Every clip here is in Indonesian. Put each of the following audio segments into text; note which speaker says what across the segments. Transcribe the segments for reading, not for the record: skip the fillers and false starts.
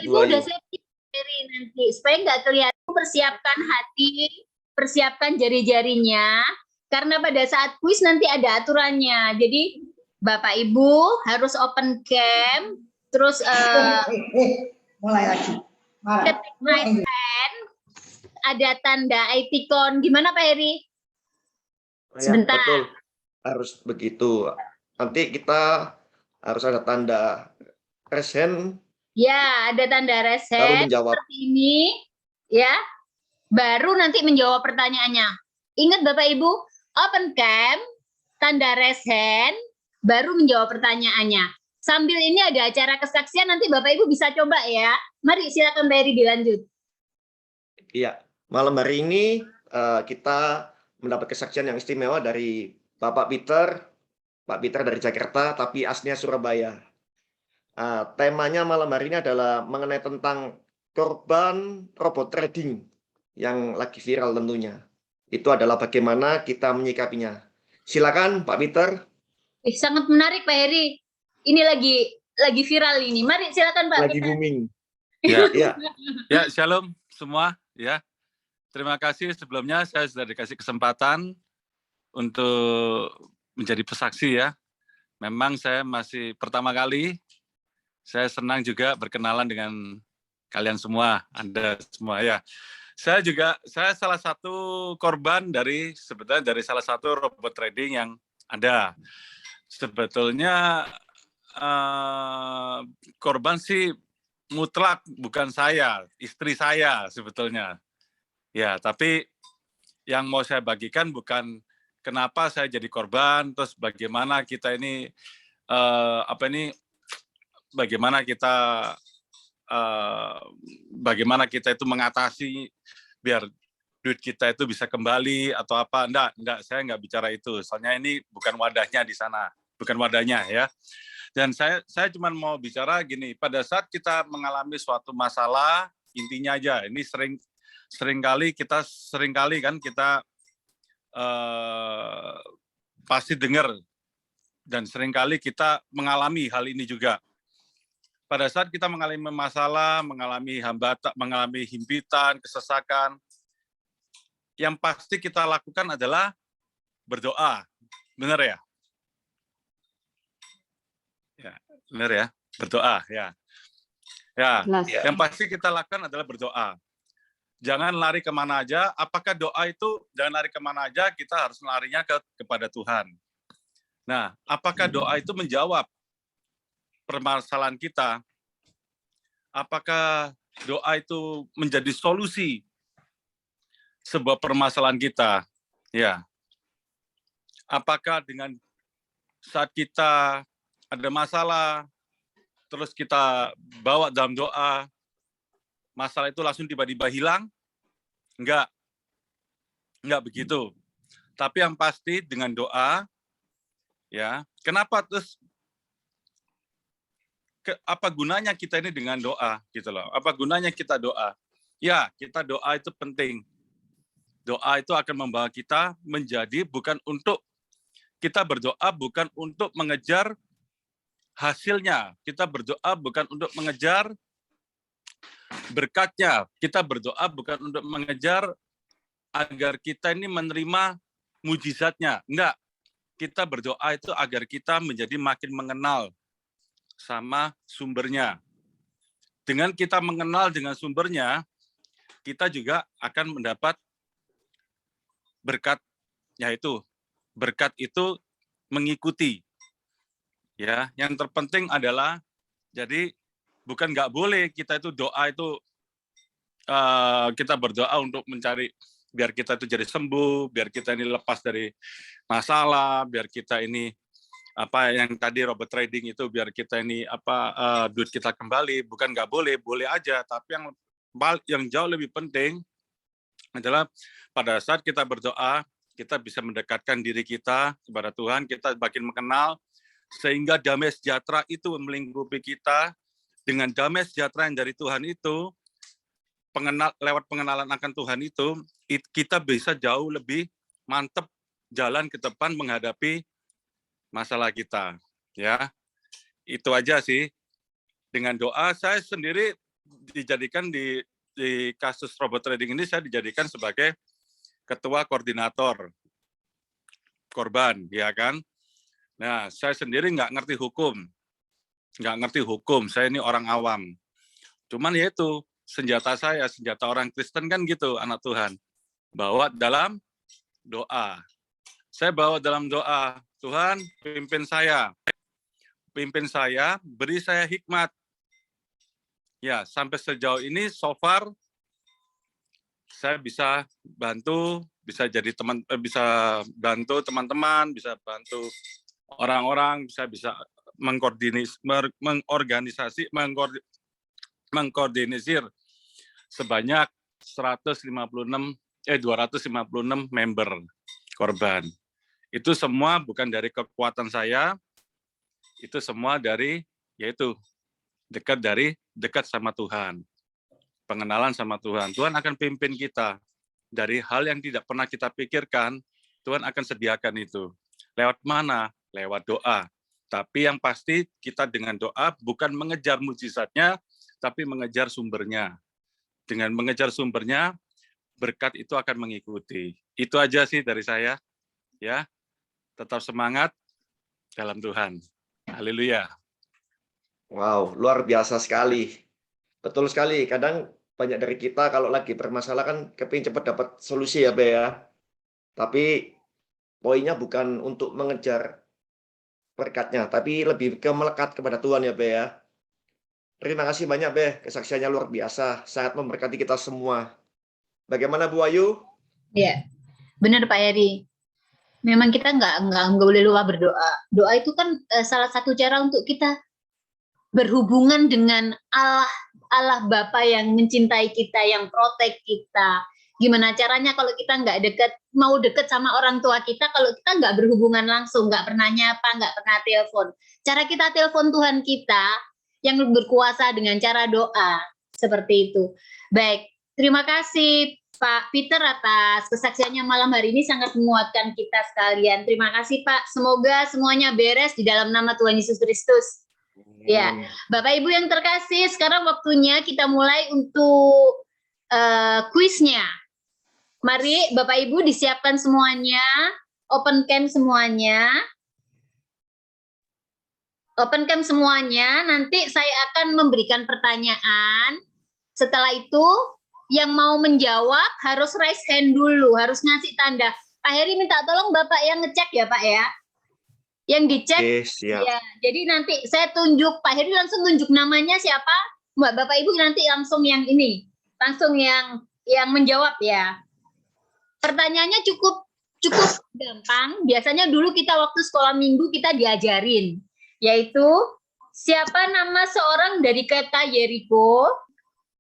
Speaker 1: Ibu udah siapin nanti supaya nggak kelihatan. Persiapkan hati, persiapkan jari-jarinya, karena pada saat kuis nanti ada aturannya. Jadi Bapak Ibu harus open cam, terus
Speaker 2: mulai lagi.
Speaker 1: ketik my friend, ada tanda icon. Gimana Pak Heri? Sebentar.
Speaker 3: Betul, harus begitu. Nanti kita harus ada tanda raise hand.
Speaker 1: Ya, ada tanda raise hand.
Speaker 3: Baru menjawab.
Speaker 1: Seperti ini, ya. Baru nanti menjawab pertanyaannya. Ingat Bapak Ibu, open cam, tanda raise hand, baru menjawab pertanyaannya. Sambil ini ada acara kesaksian, nanti Bapak Ibu bisa coba ya. Mari silakan Pak Heri dilanjut.
Speaker 3: Iya, malam hari ini kita mendapat kesaksian yang istimewa dari Bapak Peter, Pak Peter dari Jakarta, tapi aslinya Surabaya. Temanya malam hari ini adalah mengenai tentang korban robot trading yang lagi viral tentunya. Itu adalah bagaimana kita menyikapinya. Silakan Pak Peter.
Speaker 1: Sangat menarik Pak Heri. Ini lagi viral ini. Mari silakan Pak.
Speaker 3: Lagi booming.
Speaker 4: Ya, shalom semua ya. Terima kasih sebelumnya saya sudah dikasih kesempatan untuk menjadi pesaksi ya. Memang saya masih pertama kali. Saya senang juga berkenalan dengan kalian semua, Anda semua ya. Saya salah satu korban sebetulnya dari salah satu robot trading yang ada. Sebetulnya korban sih mutlak bukan saya, istri saya sebetulnya. Ya, tapi yang mau saya bagikan bukan kenapa saya jadi korban, terus bagaimana kita ini bagaimana kita itu mengatasi biar duit kita itu bisa kembali atau apa. Enggak, saya nggak bicara itu. Soalnya ini bukan wadahnya di sana, bukan wadahnya ya. Dan saya cuma mau bicara gini, pada saat kita mengalami suatu masalah, intinya aja, ini seringkali kan kita pasti dengar dan seringkali kita mengalami hal ini juga. Pada saat kita mengalami masalah, mengalami hambatan, mengalami himpitan, kesesakan, yang pasti kita lakukan adalah berdoa. Benar ya? Ya, benar ya? Berdoa ya. Ya, yang pasti kita lakukan adalah berdoa. Jangan lari kemana aja. Apakah doa itu jangan lari kemana aja? Kita harus larinya kepada Tuhan. Nah, apakah doa itu menjawab permasalahan kita? Apakah doa itu menjadi solusi sebuah permasalahan kita? Ya. Apakah dengan saat kita ada masalah, terus kita bawa dalam doa, masalah itu langsung tiba-tiba hilang? Enggak begitu. Tapi yang pasti dengan doa, ya. Kenapa terus? Apa gunanya kita ini dengan doa, gitu loh? Apa gunanya kita doa? Ya, kita doa itu penting. Doa itu akan membawa kita menjadi kita berdoa bukan untuk mengejar hasilnya. Kita berdoa bukan untuk mengejar berkatnya. Kita berdoa bukan untuk mengejar agar kita ini menerima mujizatnya. Enggak. Kita berdoa itu agar kita menjadi makin mengenal sama sumbernya. Dengan kita mengenal dengan sumbernya, kita juga akan mendapat berkat, yaitu berkat itu mengikuti. Ya, yang terpenting adalah jadi bukan nggak boleh kita itu doa itu kita berdoa untuk mencari biar kita itu jadi sembuh, biar kita ini lepas dari masalah, biar kita ini apa yang tadi robot trading itu biar kita ini duit kita kembali, bukan nggak boleh, boleh aja. Tapi yang jauh lebih penting adalah pada saat kita berdoa, kita bisa mendekatkan diri kita kepada Tuhan, kita makin mengenal, sehingga damai sejahtera itu melingkupi kita. Dengan damai sejahtera yang dari Tuhan itu, lewat pengenalan akan Tuhan itu, kita bisa jauh lebih mantap jalan ke depan menghadapi masalah kita. Ya, itu aja sih. Dengan doa, saya sendiri dijadikan di kasus robot trading ini, saya dijadikan sebagai ketua koordinator korban, ya kan? Nah, saya sendiri nggak ngerti hukum, saya ini orang awam. Cuman ya itu, senjata orang Kristen kan gitu, anak Tuhan. Bawa dalam doa. Saya bawa dalam doa, Tuhan pimpin saya, beri saya hikmat. Ya, sampai sejauh ini so far saya bisa bantu, bisa bantu teman-teman, bisa bantu orang-orang, mengorganisir sebanyak 256 member korban. Itu semua bukan dari kekuatan saya, itu semua dari yaitu dekat sama Tuhan. Pengenalan sama Tuhan. Tuhan akan pimpin kita dari hal yang tidak pernah kita pikirkan, Tuhan akan sediakan itu. Lewat mana? Lewat doa. Tapi yang pasti kita dengan doa bukan mengejar mujizatnya, tapi mengejar sumbernya. Dengan mengejar sumbernya, berkat itu akan mengikuti. Itu aja sih dari saya. Ya, tetap semangat dalam Tuhan. Haleluya.
Speaker 3: Wow, luar biasa sekali. Betul sekali. Kadang banyak dari kita kalau lagi bermasalah kan kepingin cepat dapat solusi ya, Be ya. Tapi poinnya bukan untuk mengejar berkatnya, tapi lebih ke melekat kepada Tuhan ya, Be ya. Terima kasih banyak, Be. Kesaksiannya luar biasa. Sangat memberkati kita semua. Bagaimana Bu Ayu?
Speaker 1: Ya, benar Pak Heri. Memang kita nggak boleh lupa berdoa. Doa itu kan salah satu cara untuk kita berhubungan dengan Allah Bapa yang mencintai kita, yang protek kita. Gimana caranya kalau kita mau dekat sama orang tua kita, kalau kita nggak berhubungan langsung, nggak pernah nyapa, nggak pernah telepon. Cara kita telepon Tuhan kita yang berkuasa dengan cara doa, seperti itu. Baik, terima kasih Pak Peter atas kesaksiannya malam hari ini, sangat menguatkan kita sekalian. Terima kasih Pak, semoga semuanya beres di dalam nama Tuhan Yesus Kristus. Ya, Bapak Ibu yang terkasih, sekarang waktunya kita mulai untuk kuisnya. Mari Bapak Ibu disiapkan semuanya, open cam semuanya. Open cam semuanya, nanti saya akan memberikan pertanyaan. Setelah itu, yang mau menjawab harus raise hand dulu, harus ngasih tanda. Pak Heri minta tolong Bapak yang ngecek ya Pak ya. Yang dicek,
Speaker 3: siap.
Speaker 1: ya. Jadi nanti saya tunjuk, Pak Heri langsung tunjuk namanya siapa, Bapak Ibu nanti langsung yang ini, langsung yang menjawab ya. Pertanyaannya cukup gampang. Biasanya dulu kita waktu sekolah minggu kita diajarin, yaitu siapa nama seorang dari kota Yeriko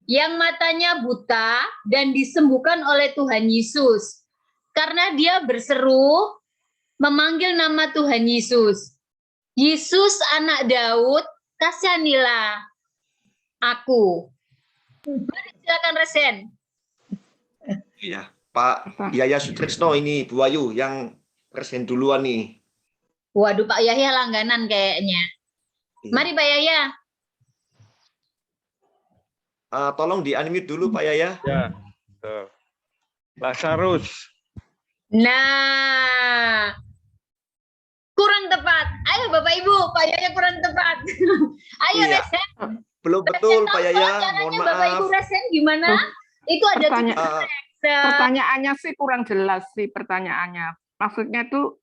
Speaker 1: yang matanya buta dan disembuhkan oleh Tuhan Yesus karena dia berseru memanggil nama Tuhan Yesus. Yesus anak Daud, kasihanilah aku. Silakan Resen.
Speaker 3: Iya, Pak Yaya Sutrisno ini Bu Ayu yang Resen duluan nih.
Speaker 1: Waduh, Pak Yahya langganan kayaknya. Mari Pak Yahya.
Speaker 3: Tolong di-unmute dulu Pak Yaya.
Speaker 5: Ya, Lazarus.
Speaker 1: Nah, kurang tepat. Ayo Bapak Ibu, Pak Yaya kurang tepat. Ayo
Speaker 3: Iya.
Speaker 1: Resen.
Speaker 3: Belum betul Pak Yaya, mohon
Speaker 1: Bapak Ibu
Speaker 3: maaf.
Speaker 1: Resen gimana? Itu ada
Speaker 6: pertanyaannya sih kurang jelas sih pertanyaannya. Maksudnya tuh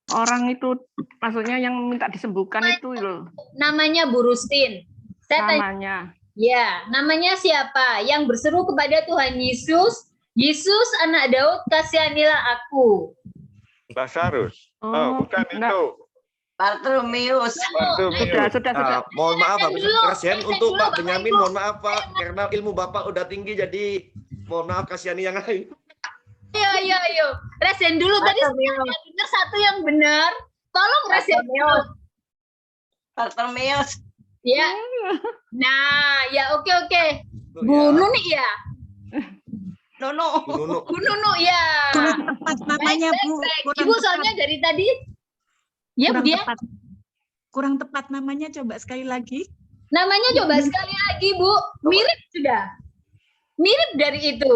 Speaker 6: orang itu, maksudnya yang minta disembuhkan itu loh.
Speaker 1: Namanya Bu Rustin. Saya tanya,
Speaker 6: Namanya.
Speaker 1: ya, namanya siapa? Yang berseru kepada Tuhan Yesus, Yesus anak Daud, kasihanilah aku.
Speaker 5: Lazarus.
Speaker 6: Oh,
Speaker 5: Bukan
Speaker 6: enggak.
Speaker 5: itu.
Speaker 2: Bartolomeus.
Speaker 6: Sudah.
Speaker 3: Mohon maaf Pak Presiden,
Speaker 1: Resen
Speaker 3: untuk
Speaker 1: dulu,
Speaker 3: Pak
Speaker 1: Bapak
Speaker 3: Benyamin
Speaker 1: Ibu.
Speaker 3: mohon maaf Pak, karena ilmu Bapak udah tinggi jadi mohon maaf kasihani yang lain.
Speaker 1: Ayo. Resen dulu tadi benar satu yang benar. Tolong Resen dulu.
Speaker 2: Bartolomeus.
Speaker 1: Ya. Nah, ya oke. Bu
Speaker 3: Ya.
Speaker 1: Nuni ya.
Speaker 2: Nono.
Speaker 3: Bu Nunu.
Speaker 1: Bu Nunu ya.
Speaker 7: Kurang tepat namanya,
Speaker 1: Baik,
Speaker 7: Bu.
Speaker 1: baik.
Speaker 7: Kurang
Speaker 1: Ibu
Speaker 7: tepat.
Speaker 1: soalnya dari tadi. Ya, Bu
Speaker 7: Kurang
Speaker 1: dia.
Speaker 7: tepat. Kurang tepat namanya, coba sekali lagi.
Speaker 1: Namanya coba sekali lagi, Bu. Mirip sudah. Mirip dari itu.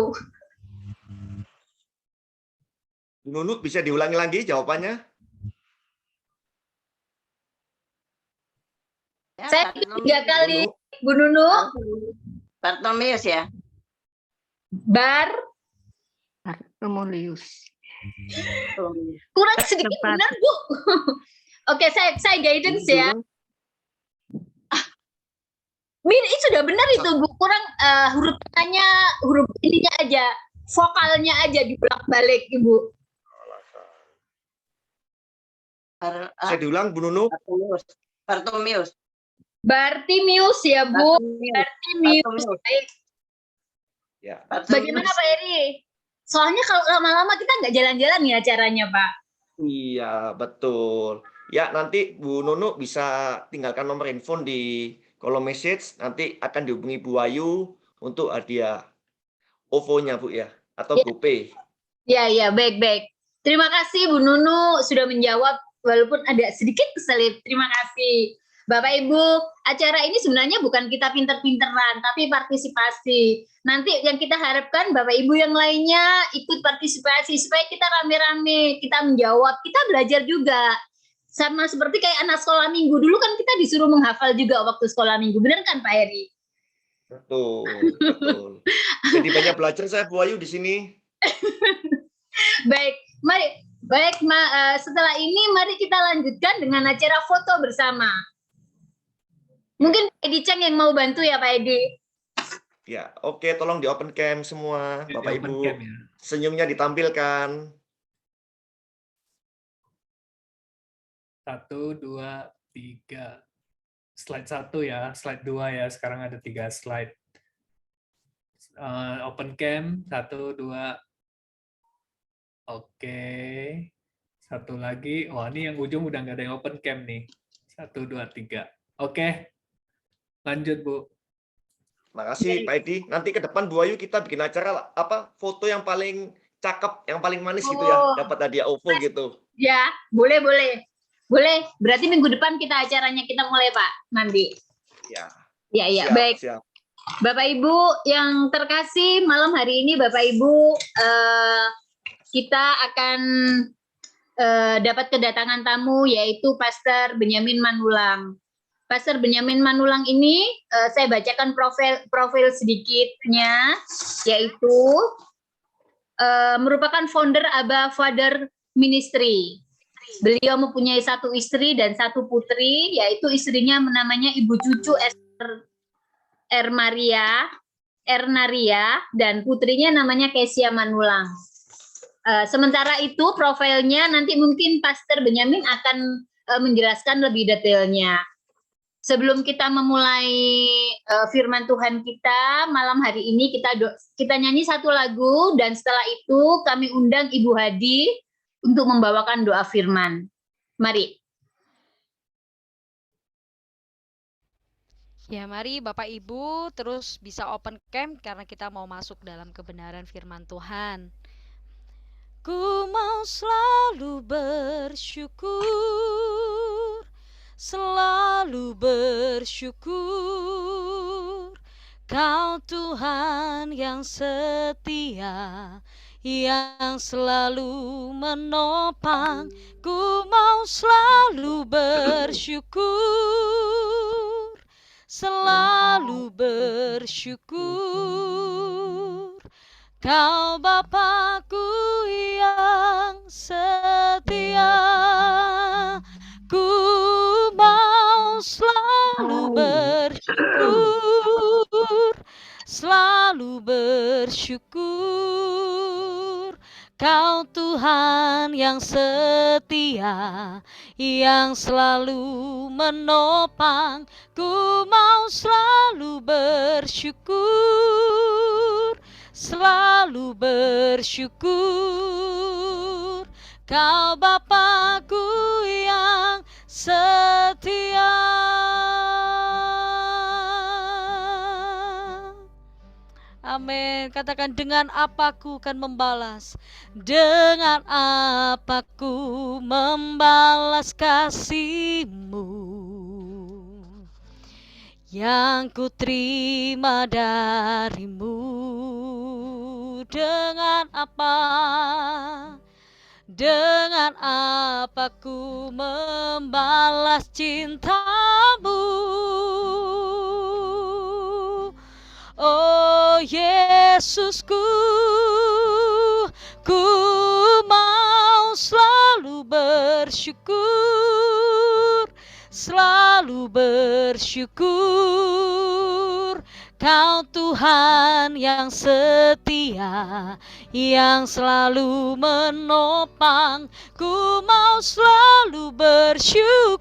Speaker 3: Bu Nunu bisa diulangi lagi jawabannya?
Speaker 2: Ya,
Speaker 1: Saya
Speaker 2: Bartolomeus.
Speaker 1: 3 kali,
Speaker 3: Nunu.
Speaker 1: Bu Nunu.
Speaker 2: Bartolomeus ya.
Speaker 1: Bar.
Speaker 6: Romulius.
Speaker 1: Kurang sedikit
Speaker 6: Tepat.
Speaker 1: benar, Bu. Oke, saya guidance ya. Mirip sudah benar itu, Bu. Kurang huruf tengahnya, huruf ininya aja, vokalnya aja dibolak-balik, Ibu.
Speaker 3: Saya diulang, Bu Nunu.
Speaker 2: Bartolomeus.
Speaker 1: Bartimius ya, Bu. Bartimius.
Speaker 2: Bartolomeus.
Speaker 1: Baik.
Speaker 3: Ya.
Speaker 1: Bagaimana Pak Eri? Soalnya kalau lama-lama kita nggak jalan-jalan ya acaranya, Pak.
Speaker 3: Iya, betul. Ya, nanti Bu Nunu bisa tinggalkan nomor handphone di kolom message. Nanti akan dihubungi Bu Ayu untuk hadiah OVO-nya, Bu ya, atau
Speaker 1: Ya.
Speaker 3: GoPay.
Speaker 1: Ya, baik. Terima kasih Bu Nunu sudah menjawab walaupun ada sedikit keselip. Terima kasih. Bapak Ibu, acara ini sebenarnya bukan kita pinter-pinteran, tapi partisipasi. Nanti yang kita harapkan Bapak Ibu yang lainnya ikut partisipasi supaya kita rame-rame, kita menjawab, kita belajar juga. Sama seperti kayak anak sekolah minggu. Dulu kan kita disuruh menghafal juga waktu sekolah minggu. Benar kan Pak Eri?
Speaker 3: Betul. Jadi banyak belajar saya Bu Ayu di sini.
Speaker 1: Baik, mari. Baik, setelah ini mari kita lanjutkan dengan acara foto bersama. Mungkin Pak Edi Cheng yang mau bantu ya Pak Edi?
Speaker 3: Ya, oke, tolong di open cam semua,
Speaker 8: Di
Speaker 3: Bapak
Speaker 8: open
Speaker 3: Ibu.
Speaker 8: cam ya.
Speaker 3: Senyumnya ditampilkan.
Speaker 8: 1, 2, 3. Slide 1 ya, slide 2 ya. Sekarang ada 3 slide. Open cam, 1, 2. Oke. Satu lagi. Wah, ini yang ujung udah nggak ada yang open cam nih. 1, 2, 3. Oke. Lanjut, Bu.
Speaker 3: Makasih Pak Edi. Nanti ke depan Bu Ayu kita bikin acara apa foto yang paling cakep, yang paling manis gitu ya,
Speaker 1: Oh.
Speaker 3: dapat hadiah OVO gitu.
Speaker 1: Ya, boleh. Berarti minggu depan kita acaranya kita mulai Pak, nanti.
Speaker 3: Ya.
Speaker 1: Ya,
Speaker 3: Siap,
Speaker 1: baik.
Speaker 3: siap.
Speaker 1: Bapak Ibu yang terkasih, malam hari ini Bapak Ibu kita akan dapat kedatangan tamu yaitu Pastor Benyamin Manulang. Pastor Benyamin Manulang ini saya bacakan profil sedikitnya, yaitu merupakan founder Abba Father Ministry. Beliau mempunyai 1 istri dan 1 putri, yaitu istrinya namanya Ibu Cucu Ernaria dan putrinya namanya Kesia Manulang. Sementara itu profilnya nanti mungkin Pastor Benyamin akan menjelaskan lebih detailnya. Sebelum kita memulai firman Tuhan kita malam hari ini, kita nyanyi 1 lagu dan setelah itu kami undang Ibu Hadi untuk membawakan doa firman. Mari.
Speaker 9: Ya, mari Bapak Ibu terus bisa open cam karena kita mau masuk dalam kebenaran firman Tuhan. Ku mau selalu bersyukur, selalu bersyukur, Kau Tuhan yang setia, yang selalu menopang. Ku mau selalu bersyukur, selalu bersyukur, Kau Bapakku yang setia. Ku mau selalu bersyukur, selalu bersyukur, Kau Tuhan yang setia, yang selalu menopang. Ku mau selalu bersyukur, selalu bersyukur, Kau Bapakku yang setia. Amin. Katakan, dengan apa ku akan membalas? Dengan apa ku membalas kasih-Mu yang ku terima darimu. Dengan apa ku membalas cintamu? Oh Yesusku, ku mau selalu bersyukur. Kau Tuhan yang setia, yang selalu menopang. Ku mau selalu bersyukur.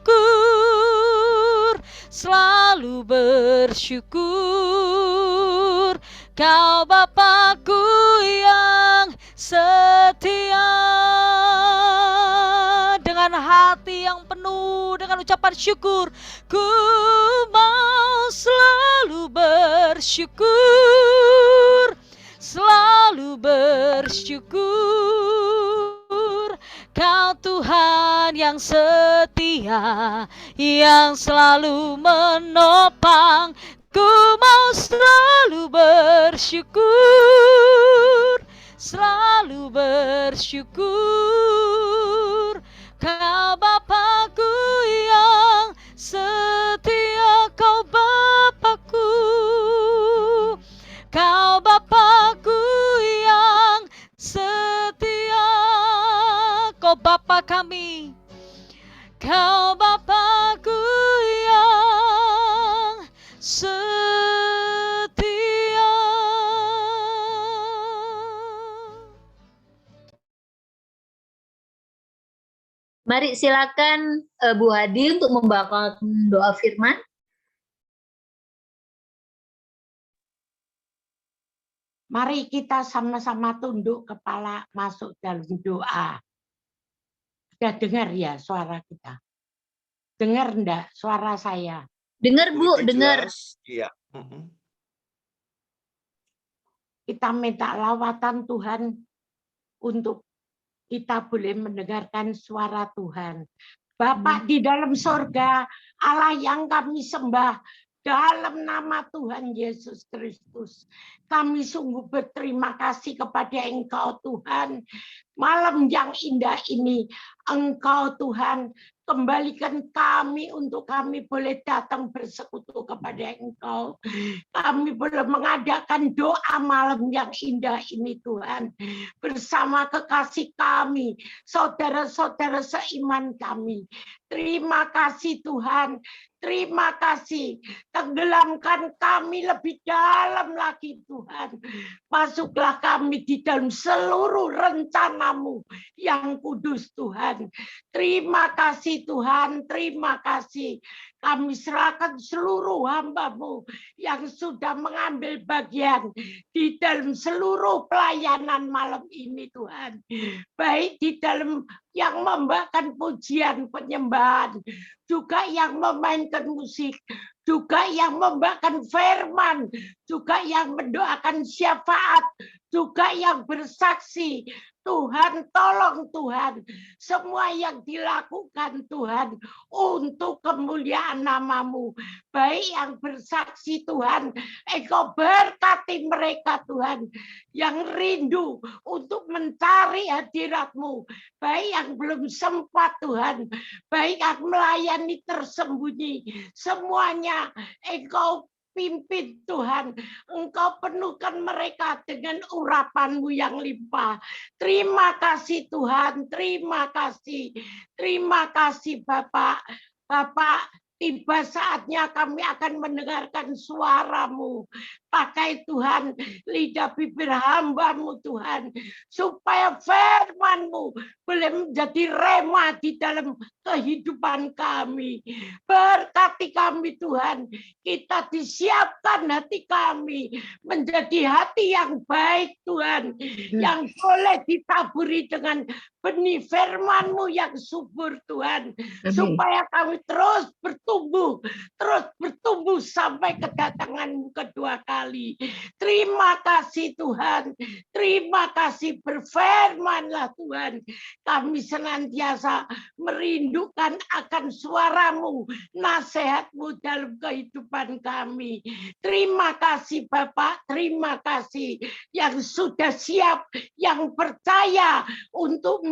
Speaker 9: Kau Bapakku yang setia. Dengan hati yang penuh dengan ucapan syukur, ku mau selalu bersyukur. Kau Tuhan yang setia, yang selalu menopang. Ku mau selalu bersyukur. Kau Bapakku yang setia, kau Bapakku yang setia. Kau Bapa kami, kau Bapakku yang setia.
Speaker 1: Mari silakan Bu Hadi untuk membacakan doa firman.
Speaker 7: Mari kita sama-sama tunduk kepala masuk dalam doa. Sudah dengar ya suara kita? Dengar enggak suara saya?
Speaker 1: Dengar Bu, dengar.
Speaker 3: Iya.
Speaker 7: Kita minta lawatan Tuhan untuk kita boleh mendengarkan suara Tuhan. Bapa di dalam surga, Allah yang kami sembah, dalam nama Tuhan Yesus Kristus, kami sungguh berterima kasih kepada Engkau Tuhan. Malam yang indah ini, Engkau Tuhan kembalikan kami untuk kami boleh datang bersekutu kepada Engkau. Kami boleh mengadakan doa malam yang indah ini Tuhan. Bersama kekasih kami, saudara-saudara seiman kami. Terima kasih Tuhan. Terima kasih. Tenggelamkan kami lebih dalam lagi Tuhan. Masuklah kami di dalam seluruh rencanamu yang kudus Tuhan. Terima kasih Tuhan. Terima kasih. Kami serahkan seluruh hamba-Mu yang sudah mengambil bagian di dalam seluruh pelayanan malam ini Tuhan. Baik di dalam yang membawakan pujian penyembahan, juga yang memainkan musik, juga yang membawakan firman, juga yang mendoakan syafaat, juga yang bersaksi. Tuhan, tolong Tuhan, semua yang dilakukan Tuhan untuk kemuliaan nama-Mu. Baik yang bersaksi Tuhan, Engkau berkati mereka Tuhan, yang rindu untuk mencari hadirat-Mu. Baik yang belum sempat Tuhan, baik yang melayani tersembunyi, semuanya Engkau pimpin Tuhan, Engkau penuhkan mereka dengan urapan-Mu yang limpah. Terima kasih Tuhan, terima kasih Bapak. Bapak, tiba saatnya kami akan mendengarkan suara-Mu. Pakai Tuhan lidah bibir hamba-Mu Tuhan, supaya firman-Mu boleh menjadi rema di dalam kehidupan kami. Berkati kami Tuhan, kita disiapkan hati kami menjadi hati yang baik Tuhan, yang boleh ditaburi dengan benih firman-Mu yang subur Tuhan, supaya kami terus bertumbuh bertumbuh sampai kedatanganmu kedua kali. Terima kasih Tuhan, terima kasih, berfirmanlah Tuhan. Kami senantiasa merindukan akan suaramu, nasihatmu dalam kehidupan kami. Terima kasih Bapak, terima kasih yang sudah siap, yang percaya untuk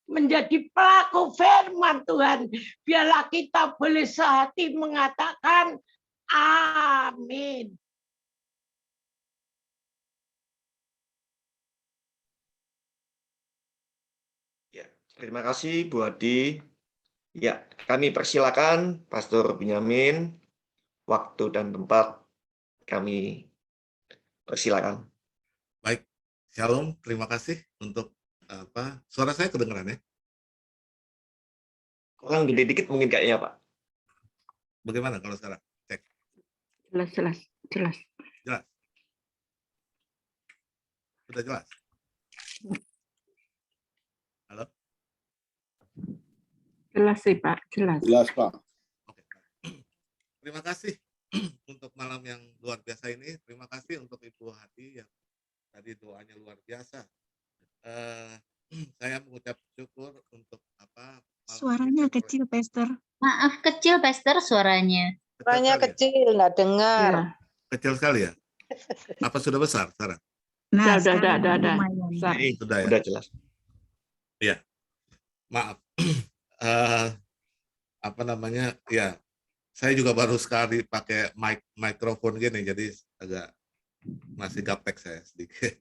Speaker 7: menjadi pelaku firman Tuhan. Biarlah kita boleh sehati mengatakan amin.
Speaker 3: Ya, terima kasih Bu Adi. Ya, kami persilakan Pastor Benyamin, waktu dan tempat kami persilakan.
Speaker 10: Baik, Shalom. Terima kasih untuk suara saya kedengeran ya?
Speaker 3: Kurang gede dikit mungkin kayaknya Pak.
Speaker 10: Bagaimana kalau sekarang? Cek.
Speaker 6: Jelas.
Speaker 10: Jelas. Sudah jelas. Halo?
Speaker 6: Jelas sih Pak, jelas.
Speaker 5: Jelas, Pak.
Speaker 10: Oke. Terima kasih untuk malam yang luar biasa ini. Terima kasih untuk Ibu Hati yang tadi doanya luar biasa. Saya mengucap syukur untuk malam
Speaker 11: Suaranya
Speaker 10: ini.
Speaker 11: kecil, Pastor.
Speaker 1: Maaf, kecil Pastor suaranya.
Speaker 2: Suaranya
Speaker 10: sekali ya?
Speaker 2: kecil, nggak dengar.
Speaker 6: Iya.
Speaker 10: Kecil sekali ya? Apa sudah besar sekarang?
Speaker 11: Nah,
Speaker 6: Udah.
Speaker 11: sekarang lumayan.
Speaker 6: Besar.
Speaker 10: Sudah ya?
Speaker 3: Udah jelas.
Speaker 10: Iya. Maaf. Ya, saya juga baru sekali pakai mikrofon gini, jadi agak masih gaptek saya sedikit.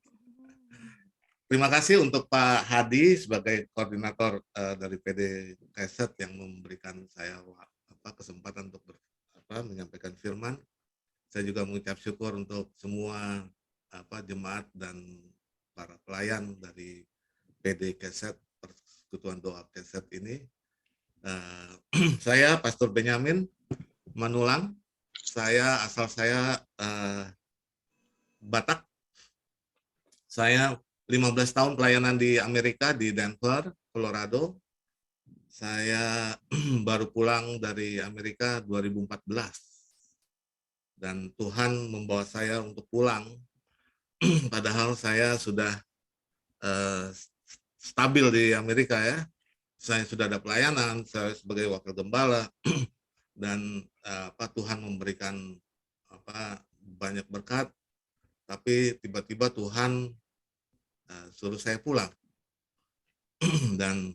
Speaker 10: Terima kasih untuk Pak Hadi sebagai koordinator dari PD Keset yang memberikan saya kesempatan untuk menyampaikan firman. Saya juga mengucap syukur untuk semua jemaat dan para pelayan dari PD Keset, Persekutuan Doa Keset ini. Saya Pastor Benyamin Manulang. Asal saya Batak. Saya 15 tahun pelayanan di Amerika, di Denver, Colorado. Saya baru pulang dari Amerika 2014. Dan Tuhan membawa saya untuk pulang. Padahal saya sudah stabil di Amerika ya. Saya sudah ada pelayanan, saya sebagai wakil gembala. Dan Tuhan memberikan banyak berkat. Tapi tiba-tiba Tuhan suruh saya pulang dan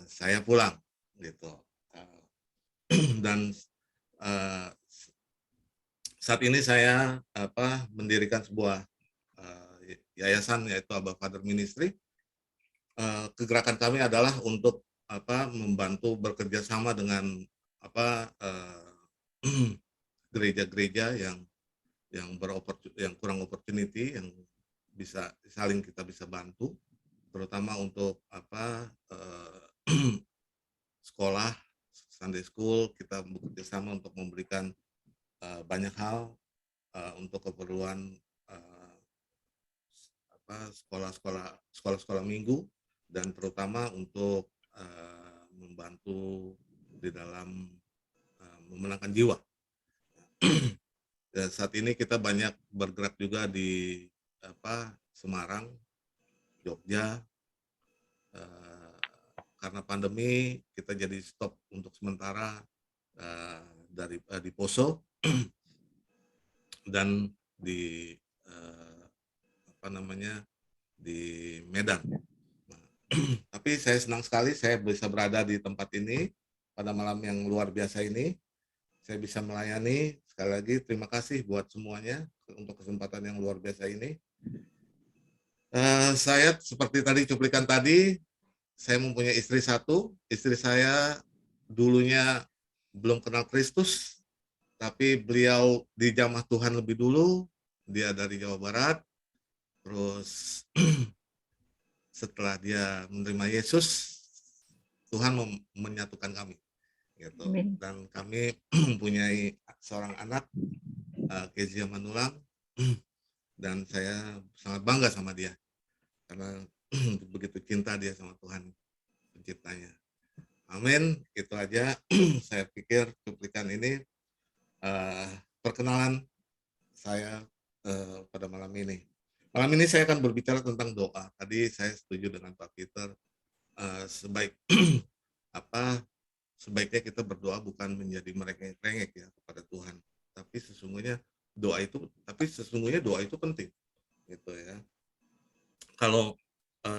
Speaker 10: saya pulang gitu. Dan saat ini saya mendirikan sebuah yayasan yaitu Abba Father Ministry. Kegerakan kami adalah untuk membantu bekerja sama dengan gereja-gereja yang kurang opportunity, yang bisa kita bisa bantu, terutama untuk sekolah, Sunday School. Kita bekerja sama untuk memberikan banyak hal untuk keperluan sekolah-sekolah minggu, dan terutama untuk membantu di dalam memenangkan jiwa. Dan saat ini kita banyak bergerak juga di Semarang, Jogja. Karena pandemi kita jadi stop untuk sementara di Poso dan di di Medan. Tapi saya senang sekali saya bisa berada di tempat ini pada malam yang luar biasa ini. Saya bisa melayani. Sekali lagi terima kasih buat semuanya untuk kesempatan yang luar biasa ini. Saya seperti tadi cuplikan tadi, saya mempunyai istri satu. Istri saya dulunya belum kenal Kristus, tapi beliau dijamah Tuhan lebih dulu. Dia dari Jawa Barat. Terus setelah dia menerima Yesus, Tuhan menyatukan kami. Gitu. Dan kami mempunyai seorang anak, Kezia Manulang, dan saya sangat bangga sama dia karena begitu cinta dia sama Tuhan penciptanya. Amin. Itu aja. Saya pikir cuplikan ini perkenalan saya pada malam ini. Malam ini saya akan berbicara tentang doa. Tadi saya setuju dengan Pak Peter, sebaiknya kita berdoa bukan menjadi merengek-rengek ya kepada Tuhan, tapi sesungguhnya doa itu penting, gitu ya. Kalau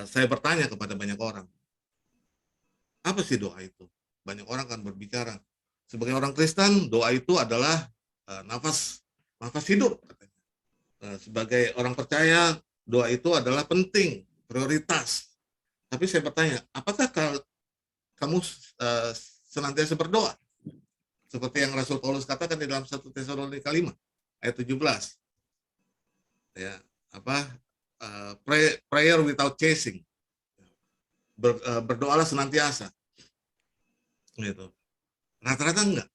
Speaker 10: saya bertanya kepada banyak orang, apa sih doa itu? Banyak orang kan berbicara. Sebagai orang Kristen, doa itu adalah nafas hidup, katanya. Sebagai orang percaya, doa itu adalah penting, prioritas. Tapi saya bertanya, apakah kamu senantiasa berdoa? Seperti yang Rasul Paulus katakan di dalam 1 Tesalonika 5 ayat 17. Ya, prayer without chasing. Berdoalah senantiasa. Gitu. Rata-rata enggak.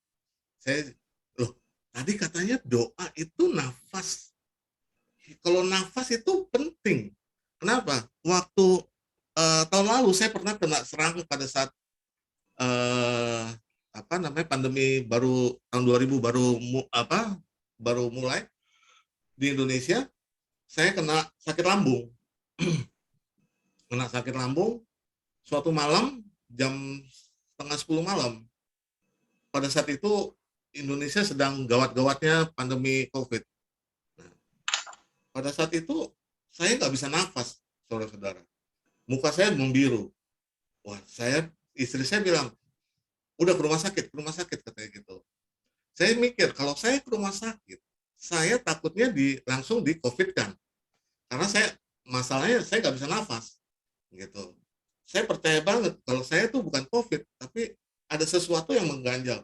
Speaker 10: Tadi katanya doa itu nafas. Kalau nafas itu penting. Kenapa? Waktu tahun lalu saya pernah kena serang pada saat pandemi baru tahun 2000 baru mulai di Indonesia. Saya kena sakit lambung. Kena sakit lambung suatu malam jam 9:30 malam. Pada saat itu Indonesia sedang gawat-gawatnya pandemi COVID. Nah, pada saat itu saya nggak bisa nafas, saudara-saudara. Muka saya membiru. Wah, istri saya bilang, udah ke rumah sakit katanya gitu. Saya mikir kalau saya ke rumah sakit, saya takutnya langsung di COVID kan, karena masalahnya saya nggak bisa nafas, gitu. Saya percaya banget kalau saya tuh bukan COVID, tapi ada sesuatu yang mengganjal.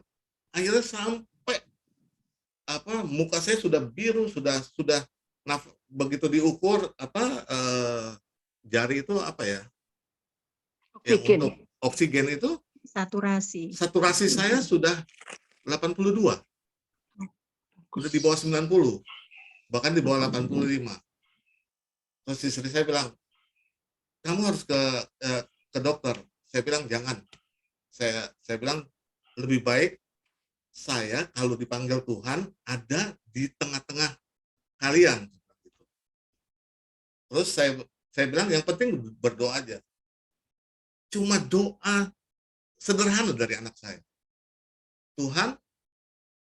Speaker 10: Akhirnya sampai muka saya sudah biru, sudah begitu diukur jari itu yang untuk oksigen itu saturasi saya sudah 82, udah di bawah 90, bahkan di bawah 85. Terus istri saya bilang, kamu harus ke dokter. Saya bilang jangan. Saya bilang lebih baik saya kalau dipanggil Tuhan ada di tengah-tengah kalian. Terus saya bilang yang penting berdoa aja. Cuma doa sederhana dari anak saya. Tuhan,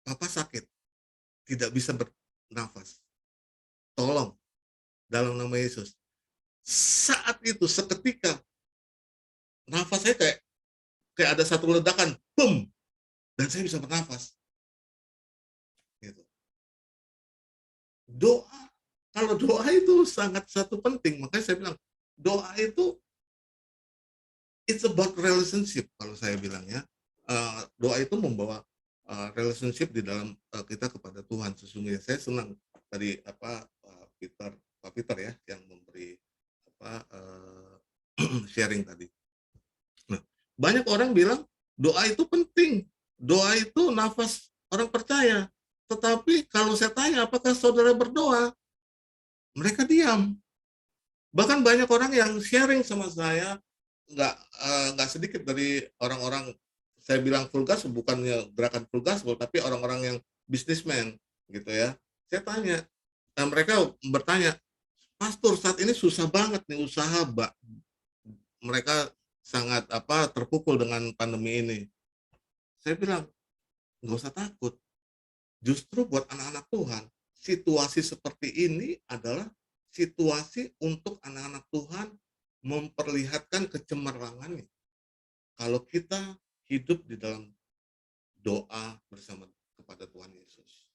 Speaker 10: Papa sakit, tidak bisa bernafas. Tolong, dalam nama Yesus. Saat itu, seketika, nafas saya kayak ada satu ledakan, boom, dan saya bisa bernafas. Gitu. Doa, kalau doa itu sangat satu penting, makanya saya bilang, doa itu it's about relationship kalau saya bilang ya. Doa itu membawa relationship di dalam kita kepada Tuhan. Sesungguhnya saya senang tadi Pak Peter ya yang memberi sharing tadi. Nah, banyak orang bilang doa itu penting, doa itu nafas orang percaya. Tetapi kalau saya tanya apakah saudara berdoa, mereka diam. Bahkan banyak orang yang sharing sama saya, nggak sedikit dari orang-orang, saya bilang full gospel, bukannya gerakan full gospel, tapi orang-orang yang businessman gitu ya. Saya tanya, mereka bertanya, Pastor saat ini susah banget nih usaha, Mbak. Mereka sangat terpukul dengan pandemi ini. Saya bilang, nggak usah takut. Justru buat anak-anak Tuhan, situasi seperti ini adalah situasi untuk anak-anak Tuhan memperlihatkan kecemerlangannya. Kalau kita hidup di dalam doa bersama kepada Tuhan Yesus.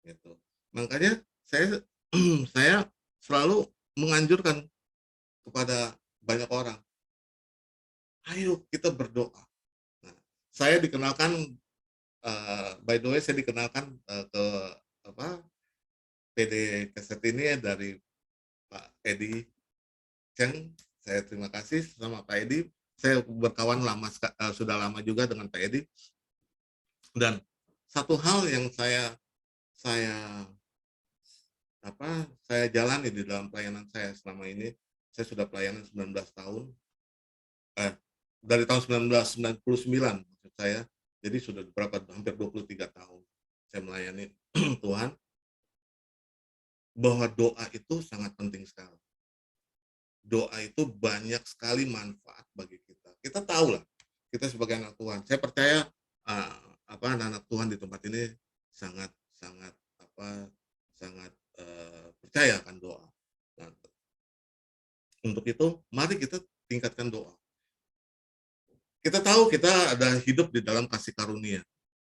Speaker 10: Gitu. Makanya saya selalu menganjurkan kepada banyak orang, ayo kita berdoa. Nah, saya dikenalkan, by the way, saya dikenalkan ke PD Keset ini dari Pak Edi Cheng. Saya terima kasih sama Pak Edi. Saya berkawan sudah lama juga dengan Pak Edi. Dan satu hal yang saya jalani di dalam pelayanan saya selama ini, saya sudah pelayanan 19 tahun. dari tahun 1999 maksud saya. Jadi sudah berapa, hampir 23 tahun saya melayani Tuhan, bahwa doa itu sangat penting sekali. Doa itu banyak sekali manfaat bagi kita. Kita tahu lah, kita sebagai anak Tuhan. Saya percaya anak-anak Tuhan di tempat ini sangat percaya akan doa. Nah, untuk itu, mari kita tingkatkan doa. Kita tahu kita ada hidup di dalam kasih karunia.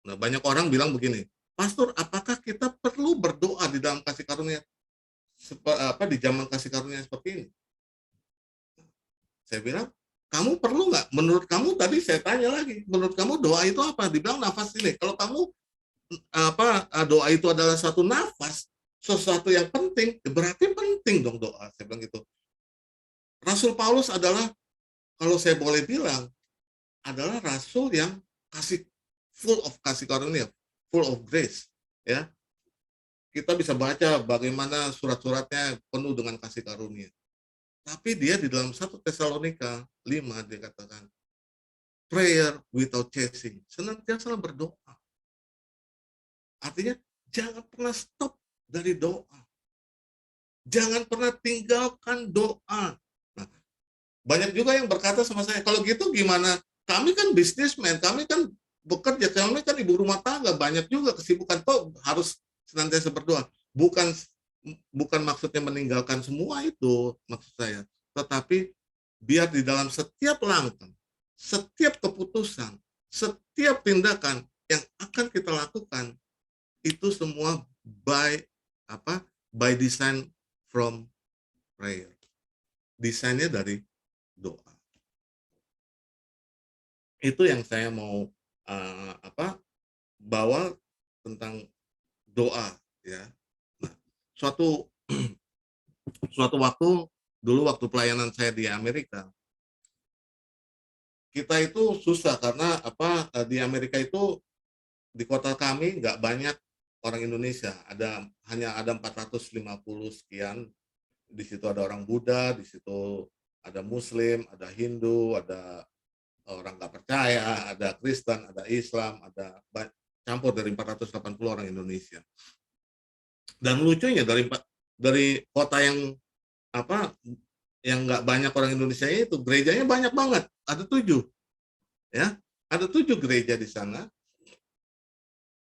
Speaker 10: Nah, banyak orang bilang begini, Pastor, apakah kita perlu berdoa di dalam kasih karunia? Di zaman kasih karunia seperti ini? Saya bilang, kamu perlu nggak? Menurut kamu, tadi saya tanya lagi, menurut kamu doa itu apa? Dibilang nafas ini. Kalau kamu doa itu adalah satu nafas, sesuatu yang penting, berarti penting dong doa. Saya bilang gitu. Rasul Paulus adalah, kalau saya boleh bilang, adalah rasul yang full of kasih karunia, full of grace. Ya, kita bisa baca bagaimana surat-suratnya penuh dengan kasih karunia. Tapi dia di dalam 1 Tesalonika 5 dia katakan, prayer without ceasing, senantiasa berdoa. Artinya jangan pernah stop dari doa. Jangan pernah tinggalkan doa. Nah, banyak juga yang berkata sama saya, kalau gitu gimana? Kami kan bisnismen, kami kan bekerja, kami kan ibu rumah tangga, banyak juga kesibukan, kok harus senantiasa berdoa. Bukan maksudnya meninggalkan semua itu, maksud saya. Tetapi biar di dalam setiap langkah, setiap keputusan, setiap tindakan yang akan kita lakukan, itu semua by design from prayer. Desainnya dari doa. Itu yang saya mau bawa tentang doa, ya. Nah, suatu waktu dulu waktu pelayanan saya di Amerika, kita itu susah karena di Amerika itu di kota kami nggak banyak orang Indonesia, hanya ada 450 sekian. Di situ ada orang Buddha, di situ ada Muslim, ada Hindu, ada orang nggak percaya, ada Kristen, ada Islam, ada campur dari 480 orang Indonesia. Dan lucunya dari kota yang nggak banyak orang Indonesia itu, gerejanya banyak banget, ada 7, ya, ada 7 gereja di sana.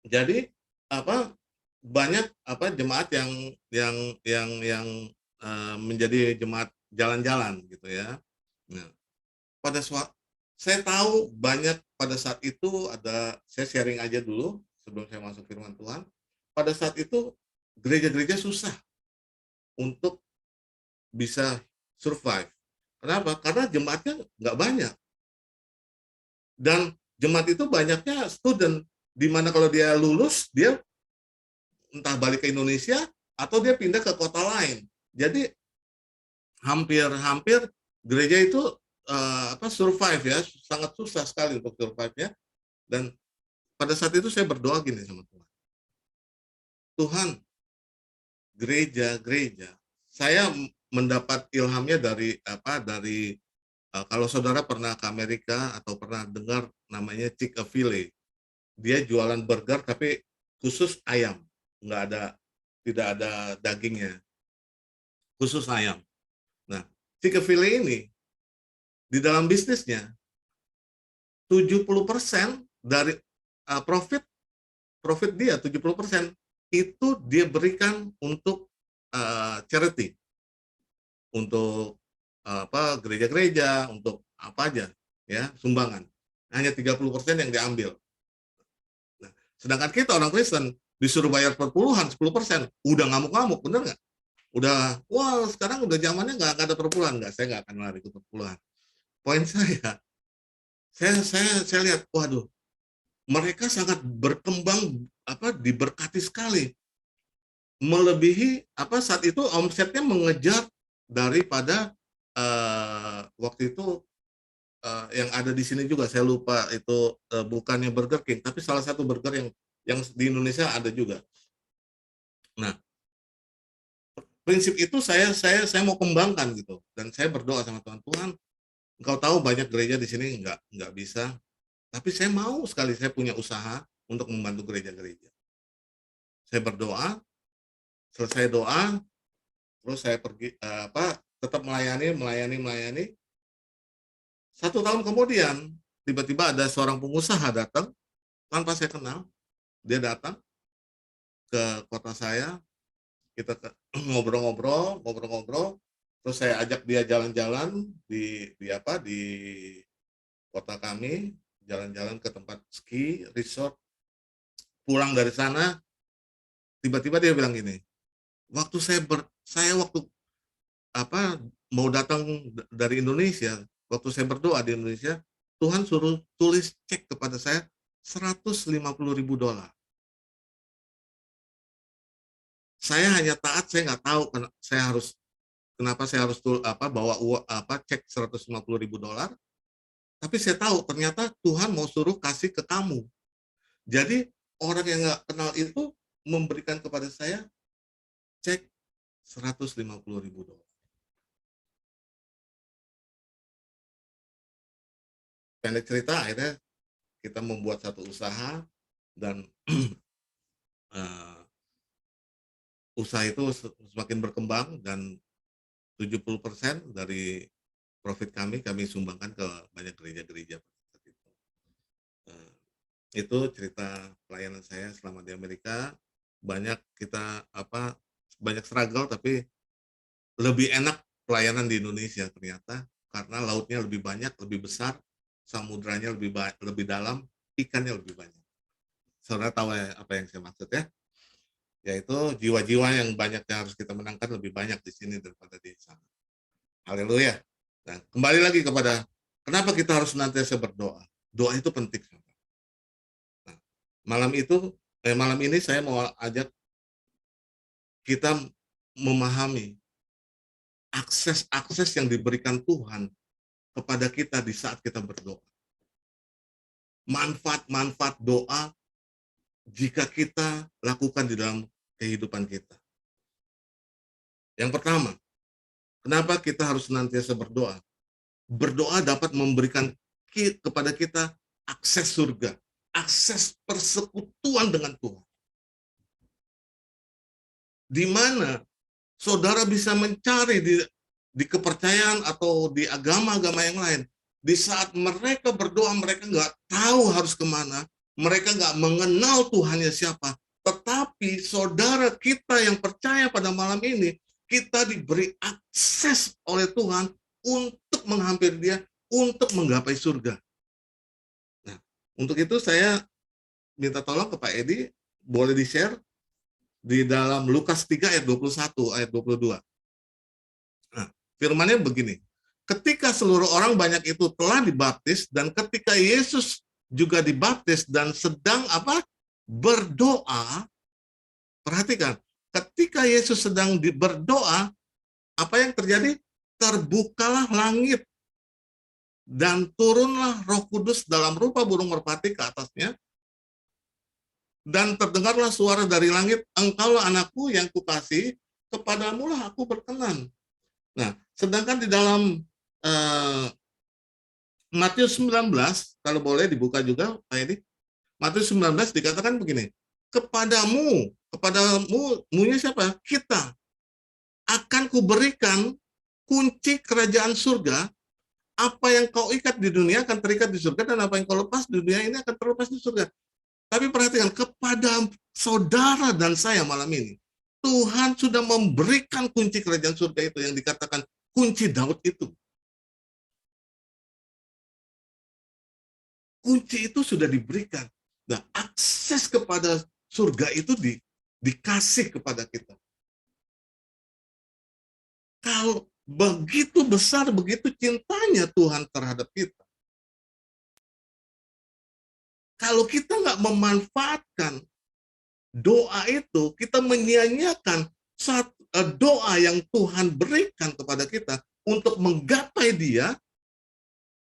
Speaker 10: Jadi banyak jemaat yang menjadi jemaat jalan-jalan gitu ya. Nah, saya tahu banyak pada saat itu saya sharing aja dulu sebelum saya masuk firman Tuhan. Pada saat itu gereja-gereja susah untuk bisa survive. Kenapa? Karena jemaatnya nggak banyak. Dan jemaat itu banyaknya student, di mana kalau dia lulus, dia entah balik ke Indonesia atau dia pindah ke kota lain. Jadi hampir gereja itu survive ya, sangat susah sekali untuk survive ya. Dan pada saat itu saya berdoa gini sama Tuhan. Tuhan, gereja, saya mendapat ilhamnya dari kalau saudara pernah ke Amerika atau pernah dengar namanya Chick-fil-A. Dia jualan burger tapi khusus ayam, tidak ada dagingnya, khusus ayam. Nah, Chick-fil-A ini di dalam bisnisnya 70% dari profit dia 70% itu dia berikan untuk charity, untuk gereja-gereja, untuk apa aja ya, sumbangan. Hanya 30% yang diambil. Nah, sedangkan kita orang Kristen disuruh bayar perpuluhan 10%, udah ngamuk-ngamuk, bener nggak? Udah, wah sekarang udah zamannya nggak ada perpuluhan, nggak, saya nggak akan lari ke perpuluhan. Poin saya lihat, waduh, mereka sangat berkembang, diberkati sekali, melebihi saat itu omsetnya mengejar daripada waktu itu yang ada di sini juga, saya lupa itu bukannya Burger King, tapi salah satu burger yang di Indonesia ada juga. Nah, prinsip itu saya mau kembangkan gitu, dan saya berdoa sama Tuhan, Engkau tahu banyak gereja di sini nggak bisa, tapi saya mau sekali, saya punya usaha untuk membantu gereja-gereja. Saya berdoa, selesai doa, terus saya pergi tetap melayani. 1 tahun kemudian tiba-tiba ada seorang pengusaha datang tanpa saya kenal. Dia datang ke kota saya, kita ngobrol-ngobrol, terus saya ajak dia jalan-jalan di kota kami, jalan-jalan ke tempat ski resort. Pulang dari sana, tiba-tiba dia bilang gini, waktu mau datang dari Indonesia, waktu saya berdoa di Indonesia, Tuhan suruh tulis cek kepada saya $150.000. Saya hanya taat, saya nggak tahu kenapa saya harus bawa cek $150.000. Tapi saya tahu ternyata Tuhan mau suruh kasih ke kamu. Jadi orang yang nggak kenal itu memberikan kepada saya cek $150.000. Pendek cerita, akhirnya kita membuat satu usaha dan usaha itu semakin berkembang dan 70% dari profit kami sumbangkan ke banyak gereja-gereja. Itu cerita pelayanan saya selama di Amerika. Banyak banyak struggle, tapi lebih enak pelayanan di Indonesia ternyata, karena lautnya lebih banyak, lebih besar, samudranya lebih dalam, ikannya lebih banyak. Saudara tahu apa yang saya maksud ya? Yaitu jiwa-jiwa yang banyak yang harus kita menangkan lebih banyak di sini daripada di sana. Haleluya. Nah, kembali lagi kepada kenapa kita harus senantiasa berdoa. Doa itu penting. Nah, malam ini saya mau ajak kita memahami akses yang diberikan Tuhan kepada kita di saat kita berdoa. Manfaat-manfaat doa jika kita lakukan di dalam kehidupan kita. Yang pertama, kenapa kita harus senantiasa berdoa? Berdoa dapat memberikan kepada kita akses surga, akses persekutuan dengan Tuhan. Di mana saudara bisa mencari di kepercayaan atau di agama-agama yang lain. Di saat mereka berdoa, mereka nggak tahu harus kemana, mereka nggak mengenal Tuhannya siapa. Tetapi saudara kita yang percaya pada malam ini, kita diberi akses oleh Tuhan untuk menghampiri Dia, untuk menggapai surga. Nah, untuk itu saya minta tolong ke Pak Edi, boleh di-share di dalam Lukas 3 ayat 21, ayat 22. Nah, firman-Nya begini, ketika seluruh orang banyak itu telah dibaptis, dan ketika Yesus juga dibaptis dan sedang berdoa, perhatikan, ketika Yesus sedang berdoa, apa yang terjadi? Terbukalah langit dan turunlah Roh Kudus dalam rupa burung merpati ke atasnya, dan terdengarlah suara dari langit, engkaulah anakku yang kukasihi, kepadamulah aku berkenan. Nah, sedangkan di dalam Matius 19, kalau boleh dibuka juga Pak Edi, Matius 19 dikatakan begini, kepadamunya siapa? Kita, akan kuberikan kunci kerajaan surga, apa yang kau ikat di dunia akan terikat di surga, dan apa yang kau lepas di dunia ini akan terlepas di surga. Tapi perhatikan, kepada saudara dan saya malam ini, Tuhan sudah memberikan kunci kerajaan surga itu, yang dikatakan kunci Daud itu. Kunci itu sudah diberikan. Nah, akses kepada surga itu dikasih kepada kita. Kalau begitu besar, begitu cintanya Tuhan terhadap kita. Kalau kita nggak memanfaatkan doa itu, kita menyia-nyiakan doa yang Tuhan berikan kepada kita untuk menggapai Dia,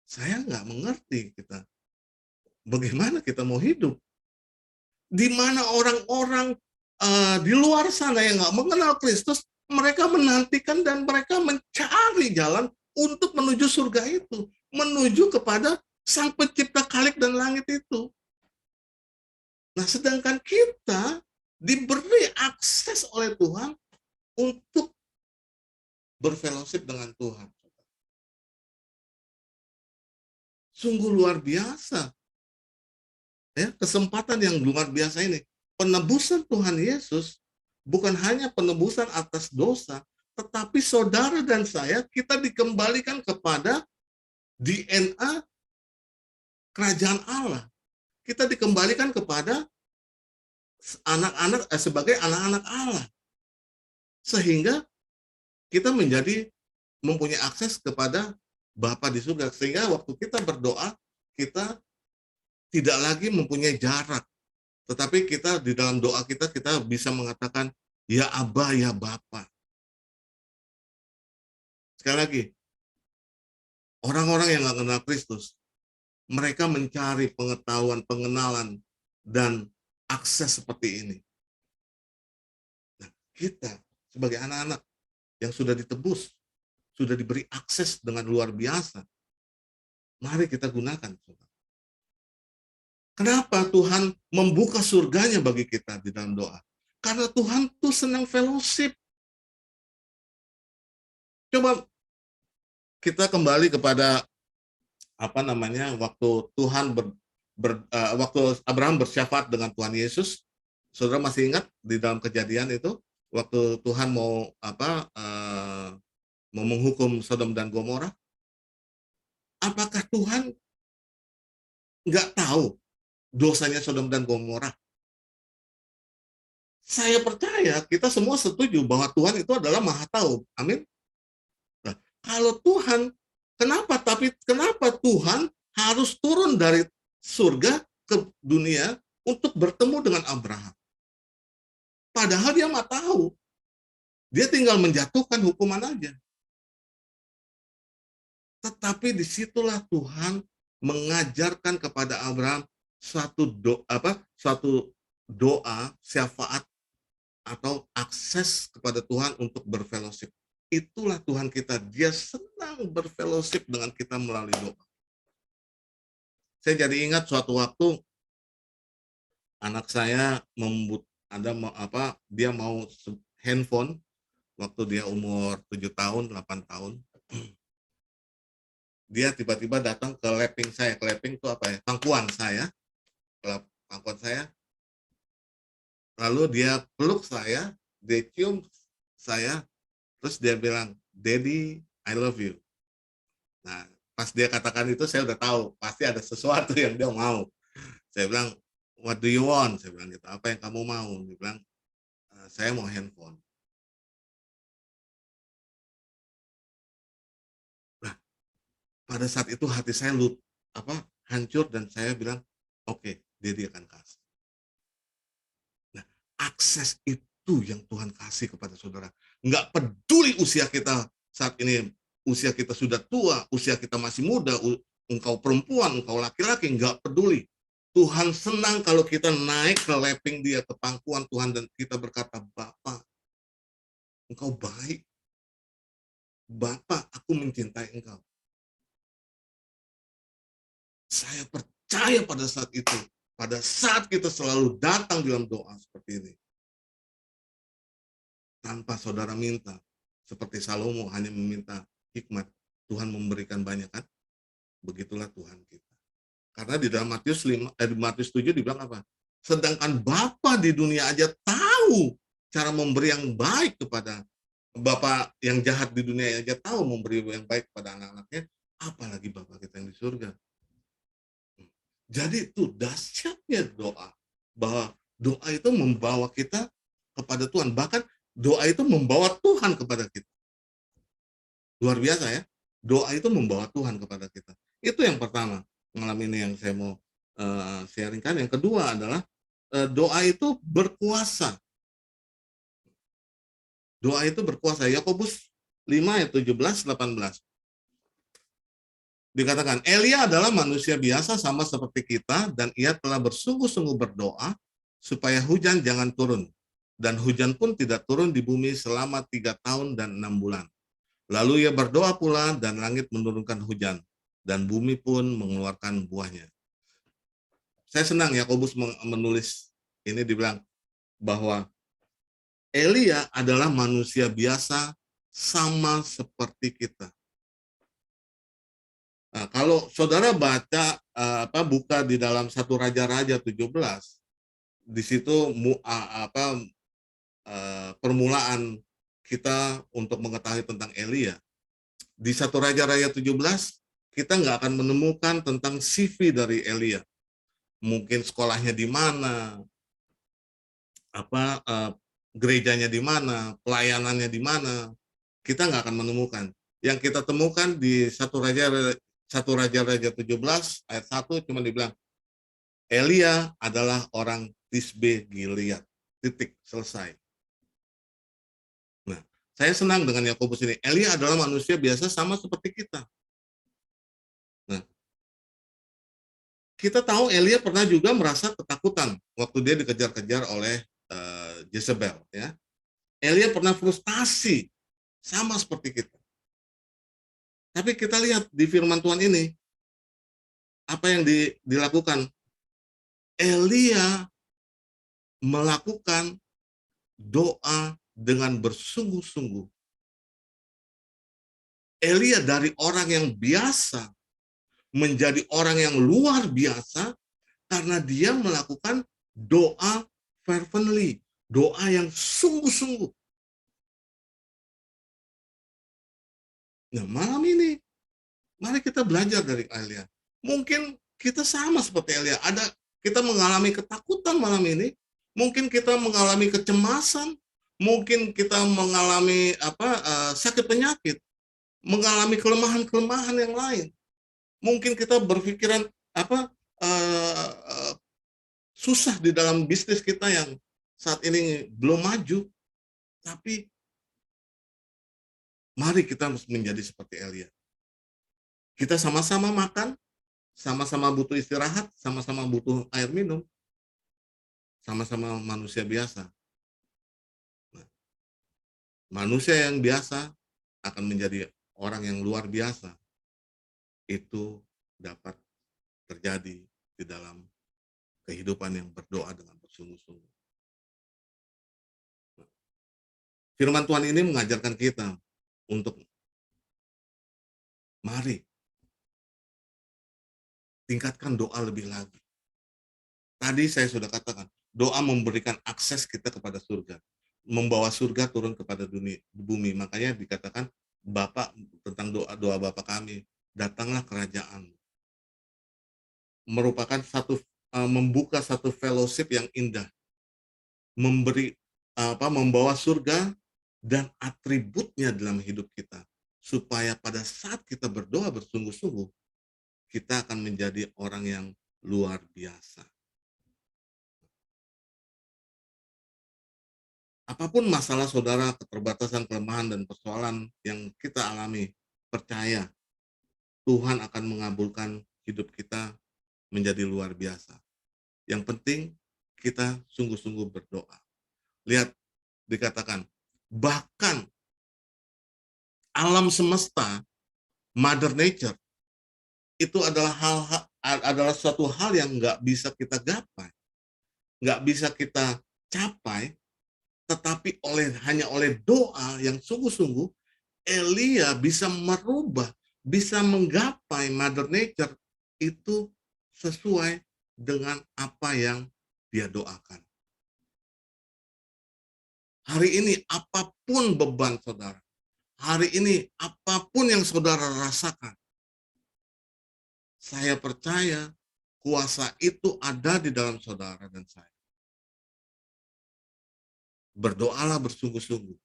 Speaker 10: saya nggak mengerti kita. Bagaimana kita mau hidup? Di mana orang-orang di luar sana yang nggak mengenal Kristus, mereka menantikan dan mereka mencari jalan untuk menuju surga itu, menuju kepada Sang Pencipta Khalik dan langit itu. Nah, sedangkan kita diberi akses oleh Tuhan untuk berfellowship dengan Tuhan. Sungguh luar biasa. Ya, kesempatan yang luar biasa ini. Penebusan Tuhan Yesus bukan hanya penebusan atas dosa, tetapi saudara dan saya, kita dikembalikan kepada DNA kerajaan Allah. Kita dikembalikan kepada anak-anak sebagai anak-anak Allah. Sehingga kita mempunyai akses kepada Bapa di surga. Sehingga waktu kita berdoa, kita tidak lagi mempunyai jarak. Tetapi kita di dalam doa kita bisa mengatakan, ya Aba, ya Bapa. Sekali lagi, orang-orang yang nggak kenal Kristus, mereka mencari pengetahuan, pengenalan, dan akses seperti ini. Nah, kita sebagai anak-anak yang sudah ditebus, sudah diberi akses dengan luar biasa, mari kita gunakan. Kenapa Tuhan membuka surganya bagi kita di dalam doa? Karena Tuhan tuh senang fellowship. Coba kita kembali kepada waktu Tuhan waktu Abraham bersyafaat dengan Tuhan Yesus. Saudara masih ingat di dalam Kejadian itu waktu Tuhan mau menghukum Sodom dan Gomora? Apakah Tuhan nggak tahu dosanya Sodom dan Gomora? Saya percaya kita semua setuju bahwa Tuhan itu adalah Maha Tahu. Amin. Nah, kalau Tuhan, kenapa Tuhan harus turun dari surga ke dunia untuk bertemu dengan Abraham? Padahal dia mah tahu. Dia tinggal menjatuhkan hukuman aja. Tetapi disitulah Tuhan mengajarkan kepada Abraham suatu doa syafaat atau akses kepada Tuhan untuk berfellowship. Itulah Tuhan kita. Dia senang berfellowship dengan kita melalui doa. Saya jadi ingat suatu waktu anak saya dia mau handphone waktu dia umur 7 tahun, 8 tahun. Dia tiba-tiba datang ke lapping saya. Ke lapping itu apa ya? Pangkuan saya. Lalu dia peluk saya, dia cium saya, terus dia bilang, "Daddy, I love you." Nah, pas dia katakan itu saya udah tahu, pasti ada sesuatu yang dia mau. Saya bilang, "What do you want?" Saya bilang gitu, "Apa yang kamu mau?" Dia bilang, "Saya mau handphone." Nah, pada saat itu hati saya hancur dan saya bilang, "Oke, Daddy akan kasih." Nah, akses itu yang Tuhan kasih kepada saudara. Nggak peduli usia kita saat ini, usia kita sudah tua, usia kita masih muda, engkau perempuan, engkau laki-laki, nggak peduli. Tuhan senang kalau kita naik ke lapping dia, ke pangkuan Tuhan, dan kita berkata, "Bapa, engkau baik. Bapa, aku mencintai engkau." Saya percaya pada saat itu, pada saat kita selalu datang dalam doa seperti ini, tanpa saudara minta, seperti Salomo hanya meminta hikmat, Tuhan memberikan banyak, kan? Begitulah Tuhan kita. Karena di dalam Matius 7 dibilang apa? Sedangkan Bapa di dunia aja tahu cara memberi yang baik kepada Bapa yang jahat di dunia aja tahu memberi yang baik kepada anak-anaknya, apalagi Bapa kita yang di surga. Jadi itu dahsyatnya doa, bahwa doa itu membawa kita kepada Tuhan, bahkan doa itu membawa Tuhan kepada kita. Luar biasa ya, doa itu membawa Tuhan kepada kita. Itu yang pertama, malam ini yang saya mau sharingkan. Yang kedua adalah doa itu berkuasa. Doa itu berkuasa. Yakobus 5 ayat 17-18. Dikatakan, Elia adalah manusia biasa sama seperti kita, dan ia telah bersungguh-sungguh berdoa supaya hujan jangan turun. Dan hujan pun tidak turun di bumi selama 3 tahun dan 6 bulan. Lalu ia berdoa pula dan langit menurunkan hujan dan bumi pun mengeluarkan buahnya. Saya senang Yakobus menulis ini, dibilang bahwa Elia adalah manusia biasa sama seperti kita. Nah, kalau saudara baca buka di dalam 1 Raja-Raja 17, di situ permulaan kita untuk mengetahui tentang Elia. Di 1 Raja-Raja 17 kita nggak akan menemukan tentang CV dari Elia. Mungkin sekolahnya di mana, gerejanya di mana, pelayanannya di mana, kita nggak akan menemukan. Yang kita temukan di 1 Raja-Raja 17 ayat 1 cuma dibilang Elia adalah orang Tisbe Gilead. Titik, selesai. Nah, saya senang dengan Yakobus ini. Elia adalah manusia biasa sama seperti kita. Nah, kita tahu Elia pernah juga merasa ketakutan waktu dia dikejar-kejar oleh Jezebel. Ya. Elia pernah frustasi sama seperti kita. Tapi kita lihat di firman Tuhan ini, apa yang dilakukan? Elia melakukan doa dengan bersungguh-sungguh. Elia dari orang yang biasa menjadi orang yang luar biasa karena dia melakukan doa fervently, doa yang sungguh-sungguh. Nah, malam ini, mari kita belajar dari Elia. Mungkin kita sama seperti Elia. Kita mengalami ketakutan malam ini. Mungkin kita mengalami kecemasan. Mungkin kita mengalami sakit penyakit. Mengalami kelemahan-kelemahan yang lain. Mungkin kita berpikiran susah di dalam bisnis kita yang saat ini belum maju. Tapi mari kita menjadi seperti Elia. Kita sama-sama makan, sama-sama butuh istirahat, sama-sama butuh air minum, sama-sama manusia biasa. Nah, manusia yang biasa akan menjadi orang yang luar biasa. Itu dapat terjadi di dalam kehidupan yang berdoa dengan bersungguh-sungguh. Firman Tuhan ini mengajarkan kita untuk mari tingkatkan doa lebih lagi. Tadi saya sudah katakan, doa memberikan akses kita kepada surga, membawa surga turun kepada bumi. Makanya dikatakan Bapa tentang doa Bapa kami, datanglah kerajaan. Merupakan membuka satu fellowship yang indah, membawa surga dan atributnya dalam hidup kita, supaya pada saat kita berdoa bersungguh-sungguh, kita akan menjadi orang yang luar biasa. Apapun masalah saudara, keterbatasan, kelemahan, dan persoalan yang kita alami, percaya Tuhan akan mengabulkan hidup kita menjadi luar biasa. Yang penting kita sungguh-sungguh berdoa. Lihat, dikatakan, bahkan alam semesta, Mother Nature, itu adalah suatu hal yang nggak bisa kita gapai, nggak bisa kita capai, tetapi hanya oleh doa yang sungguh-sungguh, Elia bisa merubah, bisa menggapai Mother Nature itu sesuai dengan apa yang dia doakan. Hari ini apapun beban saudara, hari ini apapun yang saudara rasakan, saya percaya kuasa itu ada di dalam saudara dan saya. Berdoalah bersungguh-sungguh.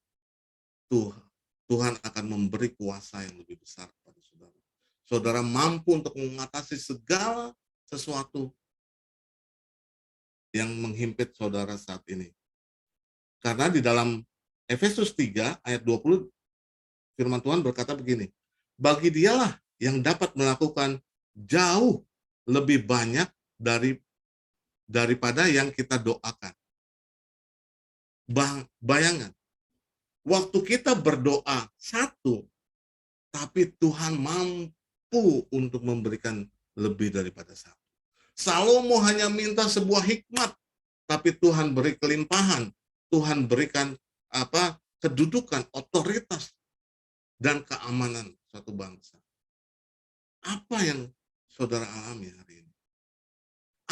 Speaker 10: Tuhan akan memberi kuasa yang lebih besar kepada saudara. Saudara mampu untuk mengatasi segala sesuatu yang menghimpit saudara saat ini. Karena di dalam Efesus 3 ayat 20 firman Tuhan berkata begini, bagi dialah yang dapat melakukan jauh lebih banyak daripada yang kita doakan. Bayangan, waktu kita berdoa satu, tapi Tuhan mampu untuk memberikan lebih daripada satu. Salomo hanya minta sebuah hikmat, tapi Tuhan beri kelimpahan. Tuhan berikan kedudukan, otoritas, dan keamanan suatu bangsa. Apa yang saudara alami hari ini?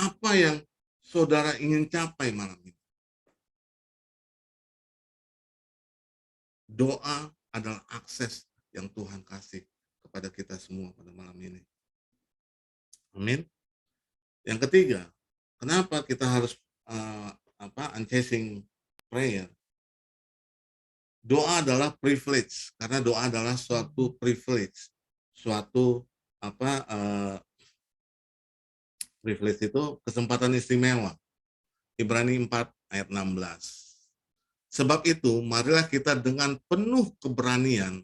Speaker 10: Apa yang saudara ingin capai malam ini? Doa adalah akses yang Tuhan kasih kepada kita semua pada malam ini. Amin. Yang ketiga, kenapa kita harus unceasing prayer? Doa adalah privilege, karena doa adalah suatu privilege, suatu privilege itu kesempatan istimewa. Ibrani 4 ayat 16. Sebab itu, marilah kita dengan penuh keberanian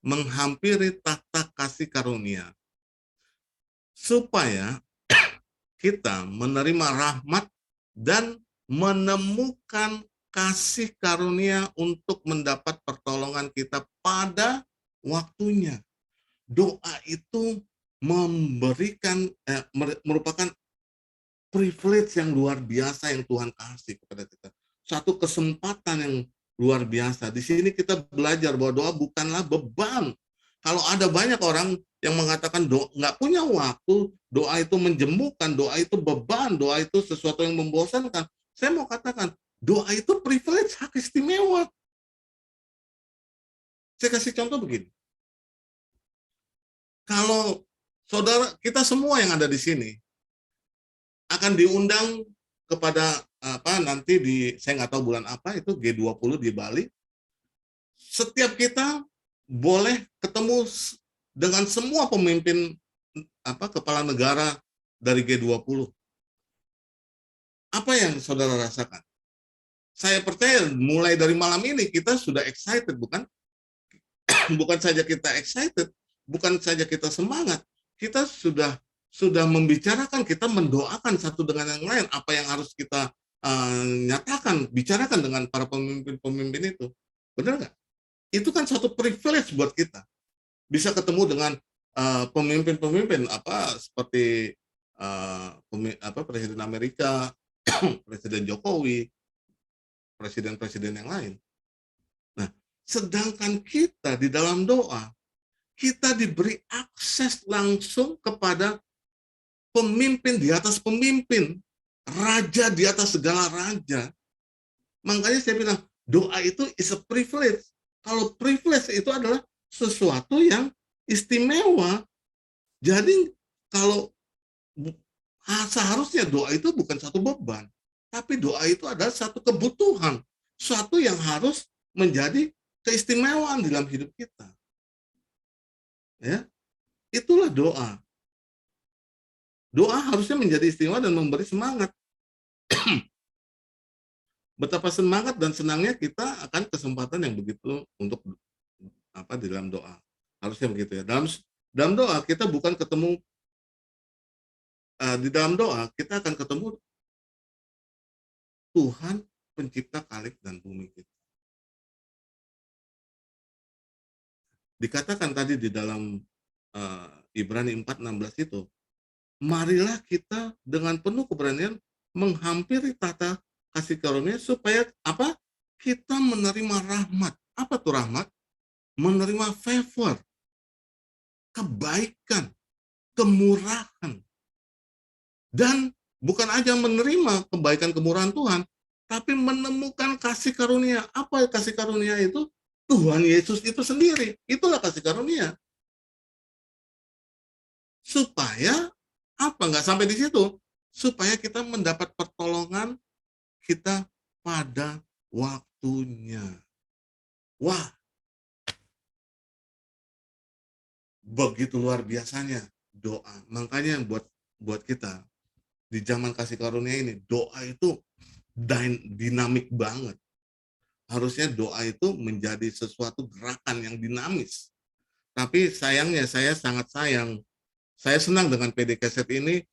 Speaker 10: menghampiri tahta kasih karunia, supaya kita menerima rahmat dan menemukan kasih karunia untuk mendapat pertolongan kita pada waktunya. Doa itu merupakan privilege yang luar biasa yang Tuhan kasih kepada kita. Satu kesempatan yang luar biasa. Di sini kita belajar bahwa doa bukanlah beban. Kalau ada banyak orang yang mengatakan doa nggak punya waktu, doa itu menjemukan, doa itu beban, doa itu sesuatu yang membosankan. Saya mau katakan, doa itu privilege, hak istimewa. Saya kasih contoh begini. Kalau saudara, kita semua yang ada di sini akan diundang kepada nanti saya nggak tahu bulan apa, itu G20 di Bali. Setiap kita boleh ketemu dengan semua pemimpin kepala negara dari G20. Apa yang saudara rasakan? Saya percaya mulai dari malam ini kita sudah excited, bukan? Bukan saja kita excited, bukan saja kita semangat, kita sudah membicarakan, kita mendoakan satu dengan yang lain apa yang harus kita nyatakan, bicarakan dengan para pemimpin-pemimpin itu. Benar nggak? Itu kan suatu privilege buat kita. Bisa ketemu dengan pemimpin-pemimpin seperti Presiden Amerika, Presiden Jokowi, presiden-presiden yang lain. Nah, sedangkan kita di dalam doa, kita diberi akses langsung kepada pemimpin di atas pemimpin, raja di atas segala raja. Makanya saya bilang, doa itu is a privilege. Kalau privilege itu adalah sesuatu yang istimewa. Jadi kalau seharusnya doa itu bukan satu beban, tapi doa itu adalah satu kebutuhan, suatu yang harus menjadi keistimewaan dalam hidup kita. Ya, itulah doa. Doa harusnya menjadi istimewa dan memberi semangat. Betapa semangat dan senangnya kita akan kesempatan yang begitu untuk di dalam doa. Harusnya begitu ya. Dalam doa kita bukan ketemu di dalam doa kita akan ketemu Tuhan pencipta langit dan bumi kita. Dikatakan tadi di dalam Ibrani 4:16 itu, marilah kita dengan penuh keberanian menghampiri tahta kasih karunia supaya apa? Kita menerima rahmat. Apa tuh rahmat? Menerima favor, kebaikan, kemurahan. Dan bukan aja menerima kebaikan kemurahan Tuhan, tapi menemukan kasih karunia. Apa kasih karunia itu? Tuhan Yesus itu sendiri. Itulah kasih karunia. Supaya apa? Nggak sampai di situ. Supaya kita mendapat pertolongan kita pada waktunya. Wah, begitu luar biasanya doa. Makanya buat kita di zaman kasih karunia ini, doa itu dinamik banget. Harusnya doa itu menjadi sesuatu gerakan yang dinamis. Tapi sayangnya saya sangat sayang. Saya senang dengan PDKZ ini.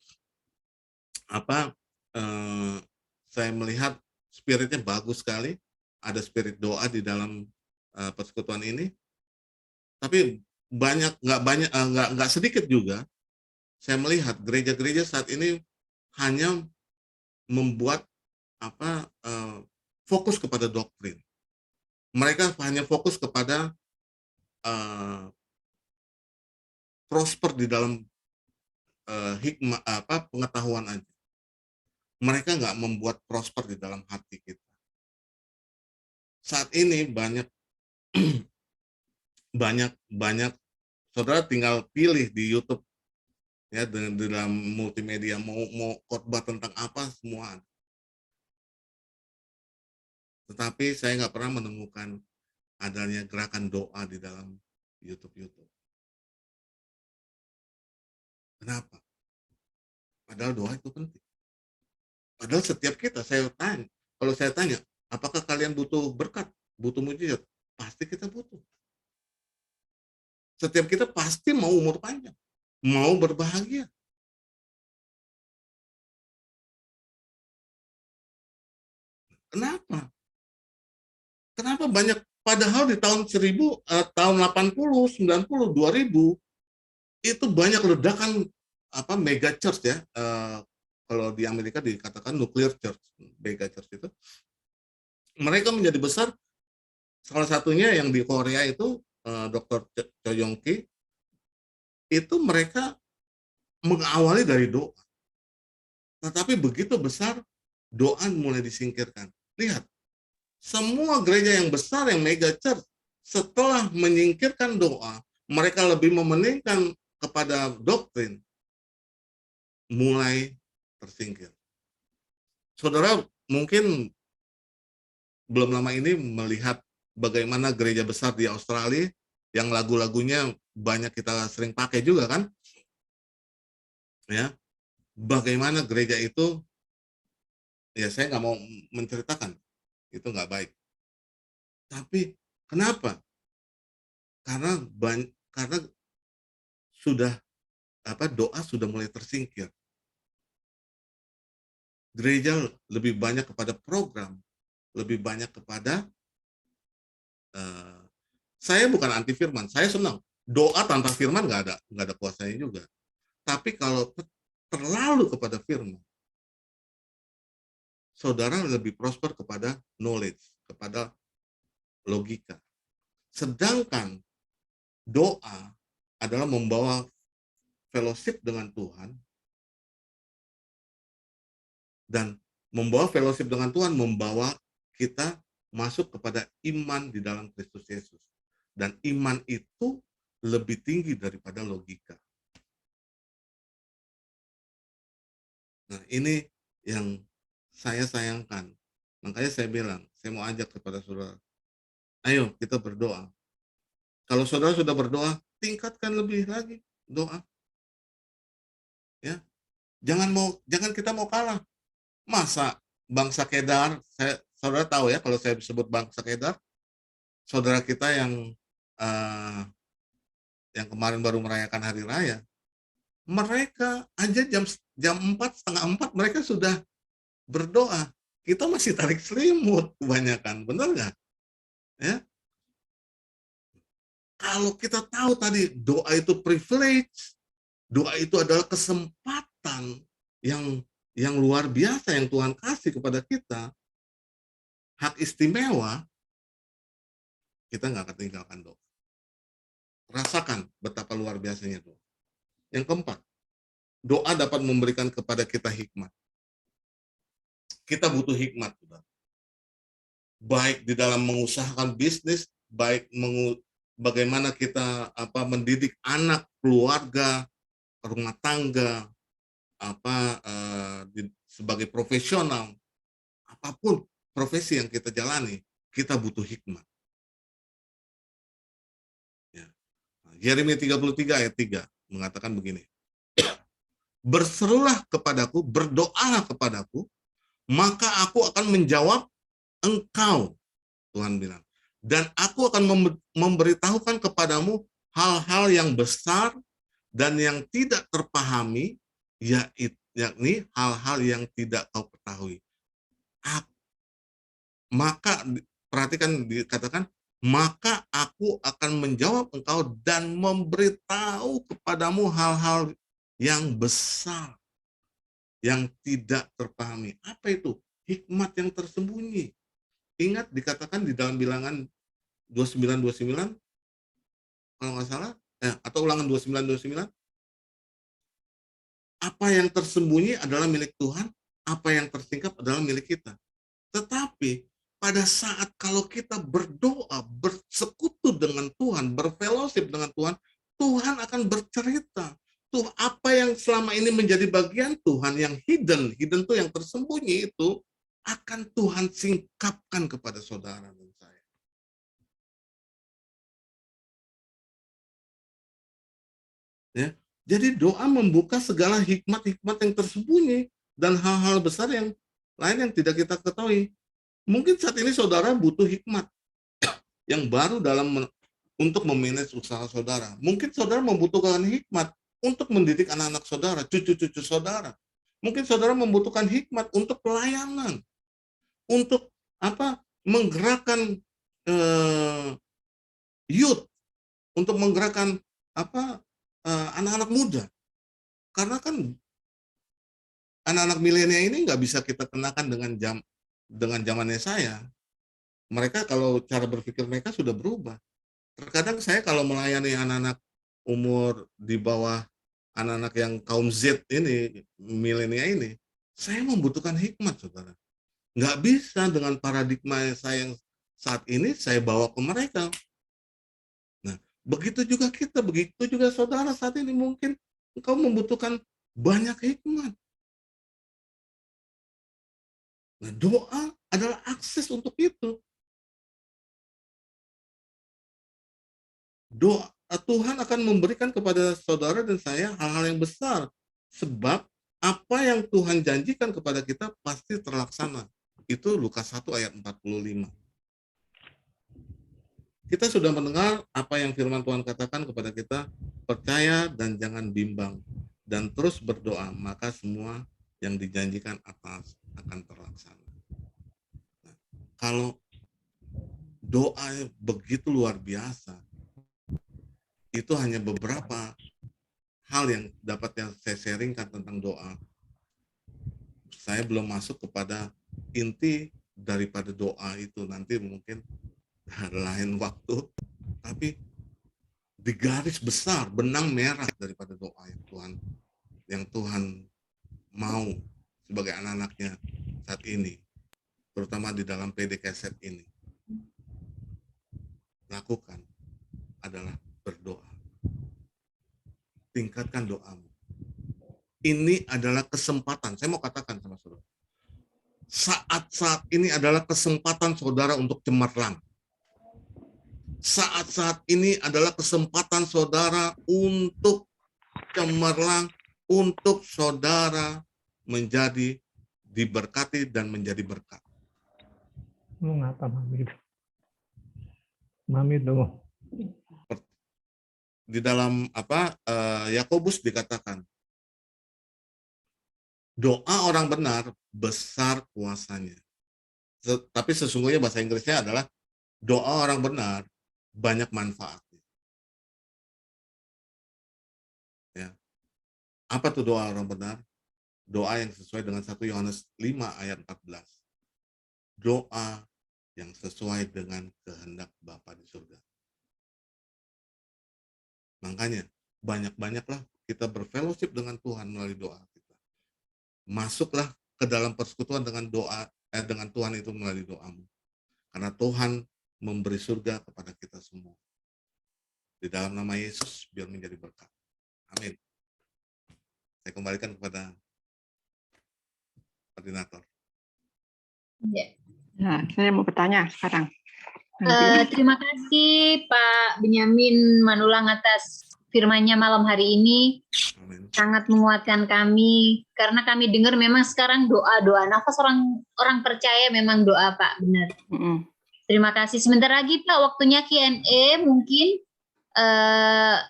Speaker 10: Saya melihat spiritnya bagus sekali. Ada spirit doa di dalam persekutuan ini. Tapi nggak sedikit juga saya melihat gereja-gereja saat ini hanya membuat fokus kepada doktrin. Mereka hanya fokus kepada prosper di dalam hikmah pengetahuan aja. Mereka nggak membuat prosper di dalam hati kita. Saat ini banyak saudara tinggal pilih di YouTube ya, dalam multimedia mau khotbah tentang apa semua. Tetapi saya nggak pernah menemukan adanya gerakan doa di dalam YouTube. Kenapa? Padahal doa itu penting. Padahal setiap kita, kalau saya tanya, apakah kalian butuh berkat, butuh mujizat? Pasti kita butuh. Setiap kita pasti mau umur panjang, mau berbahagia. Kenapa? Kenapa banyak, padahal di tahun 80, 90, 2000, itu banyak ledakan mega church ya. Kalau di Amerika dikatakan nuclear church, mega church itu. Mereka menjadi besar, salah satunya yang di Korea itu, Dr. Choi Yong-ki, itu mereka mengawali dari doa. Tetapi begitu besar, doa mulai disingkirkan. Lihat, semua gereja yang besar, yang mega church, setelah menyingkirkan doa, mereka lebih mementingkan kepada doktrin, mulai tersingkir. Saudara mungkin belum lama ini melihat bagaimana gereja besar di Australia yang lagu-lagunya banyak kita sering pakai juga kan? Ya, bagaimana gereja itu, ya saya nggak mau menceritakan, itu nggak baik. Tapi kenapa? Karena sudah doa sudah mulai tersingkir. Gereja lebih banyak kepada program, lebih banyak kepada saya bukan anti firman, saya senang doa tanpa firman nggak ada kuasanya juga. Tapi kalau terlalu kepada firman, saudara lebih prosper kepada knowledge, kepada logika. Sedangkan doa adalah membawa fellowship dengan Tuhan, dan membawa fellowship dengan Tuhan membawa kita masuk kepada iman di dalam Kristus Yesus. Dan iman itu lebih tinggi daripada logika. Nah, ini yang saya sayangkan. Makanya saya bilang, saya mau ajak kepada saudara, ayo kita berdoa. Kalau saudara sudah berdoa, tingkatkan lebih lagi doa. Ya, jangan kita mau kalah. Masa bangsa Kedar, saudara tahu ya kalau saya sebut bangsa Kedar, saudara kita yang kemarin baru merayakan hari raya, mereka aja jam 3:30 mereka sudah berdoa. Kita masih tarik selimut kebanyakan, benar nggak? Ya. Kalau kita tahu tadi doa itu privilege, doa itu adalah kesempatan yang luar biasa yang Tuhan kasih kepada kita, hak istimewa, kita nggak akan tinggalkan doa. Rasakan betapa luar biasanya doa. Yang keempat, doa dapat memberikan kepada kita hikmat. Kita butuh hikmat, baik di dalam mengusahakan bisnis, baik bagaimana kita mendidik anak, keluarga, rumah tangga, sebagai profesional, apapun profesi yang kita jalani, kita butuh hikmat. Ya. Yeremia 33 ayat 3 mengatakan begini, berserulah kepadaku, berdoalah kepadaku, maka aku akan menjawab engkau, Tuhan bilang, dan aku akan memberitahukan kepadamu hal-hal yang besar dan yang tidak terpahami, yakni hal-hal yang tidak kau ketahui. Maka perhatikan dikatakan maka aku akan menjawab engkau dan memberitahu kepadamu hal-hal yang besar yang tidak terpahami. Apa itu? Hikmat yang tersembunyi. Ingat dikatakan di dalam Bilangan 29:29 kalau nggak salah, atau Ulangan 29:29, apa yang tersembunyi adalah milik Tuhan, apa yang tersingkap adalah milik kita. Tetapi pada saat kalau kita berdoa, bersekutu dengan Tuhan, berfellowship dengan Tuhan, Tuhan akan bercerita. Tuh apa yang selama ini menjadi bagian Tuhan yang hidden itu yang tersembunyi itu akan Tuhan singkapkan kepada saudara dan saya. Ya, jadi doa membuka segala hikmat-hikmat yang tersembunyi dan hal-hal besar yang lain yang tidak kita ketahui. Mungkin saat ini saudara butuh hikmat yang baru untuk memanage usaha saudara. Mungkin saudara membutuhkan hikmat untuk mendidik anak-anak saudara, cucu-cucu saudara. Mungkin saudara membutuhkan hikmat untuk pelayanan, untuk menggerakkan youth, untuk menggerakkan anak-anak muda. Karena kan anak-anak milenial ini nggak bisa kita kenakan dengan zamannya saya. Mereka kalau cara berpikir mereka sudah berubah. Terkadang saya kalau melayani anak-anak umur di bawah anak-anak yang kaum Z ini, milenial ini, saya membutuhkan hikmat, saudara. Nggak bisa dengan paradigma saya yang saat ini saya bawa ke mereka. Nah, begitu juga kita, begitu juga saudara saat ini mungkin engkau membutuhkan banyak hikmat. Nah, doa adalah akses untuk itu. Doa Tuhan akan memberikan kepada saudara dan saya hal-hal yang besar. Sebab apa yang Tuhan janjikan kepada kita pasti terlaksana. Itu Lukas 1 ayat 45. Kita sudah mendengar apa yang firman Tuhan katakan kepada kita, percaya dan jangan bimbang, dan terus berdoa, maka semua yang dijanjikan atas akan terlaksana. Nah, kalau doa begitu luar biasa, itu hanya beberapa hal yang dapat saya sharingkan tentang doa. Saya belum masuk kepada inti daripada doa itu, nanti mungkin lain waktu. Tapi di garis besar, benang merah daripada doa yang Tuhan mau sebagai anak-anaknya saat ini, terutama di dalam PDKZ ini, lakukan adalah berdoa. Tingkatkan doamu. Ini adalah kesempatan. Saya mau katakan sama saudara. Saat-saat ini adalah kesempatan saudara untuk cemerlang. Saat-saat ini adalah kesempatan saudara untuk cemerlang, untuk saudara menjadi diberkati dan menjadi berkat.
Speaker 8: Lu ngapa Mami? Mami tuh.
Speaker 10: Di dalam Yakobus dikatakan, doa orang benar besar kuasanya. Tapi sesungguhnya bahasa Inggrisnya adalah doa orang benar banyak manfaatnya. Ya. Apa tuh doa orang benar? Doa yang sesuai dengan 1 Yohanes 5 ayat 14. Doa yang sesuai dengan kehendak Bapa di surga. Makanya banyak-banyaklah kita berfellowship dengan Tuhan melalui doa kita. Masuklah ke dalam persekutuan dengan dengan Tuhan itu melalui doamu. Karena Tuhan memberi surga kepada kita semua. Di dalam nama Yesus biar menjadi berkat. Amin. Saya kembalikan kepada koordinator.
Speaker 1: Ya.
Speaker 6: Nah, saya mau bertanya sekarang.
Speaker 1: Terima kasih Pak Benyamin Manulang atas firman-Nya malam hari ini.
Speaker 10: Amin.
Speaker 1: Sangat menguatkan kami karena kami dengar memang sekarang doa nafas orang percaya memang doa Pak, benar. Terima kasih. Sebentar lagi Pak waktunya Q&A mungkin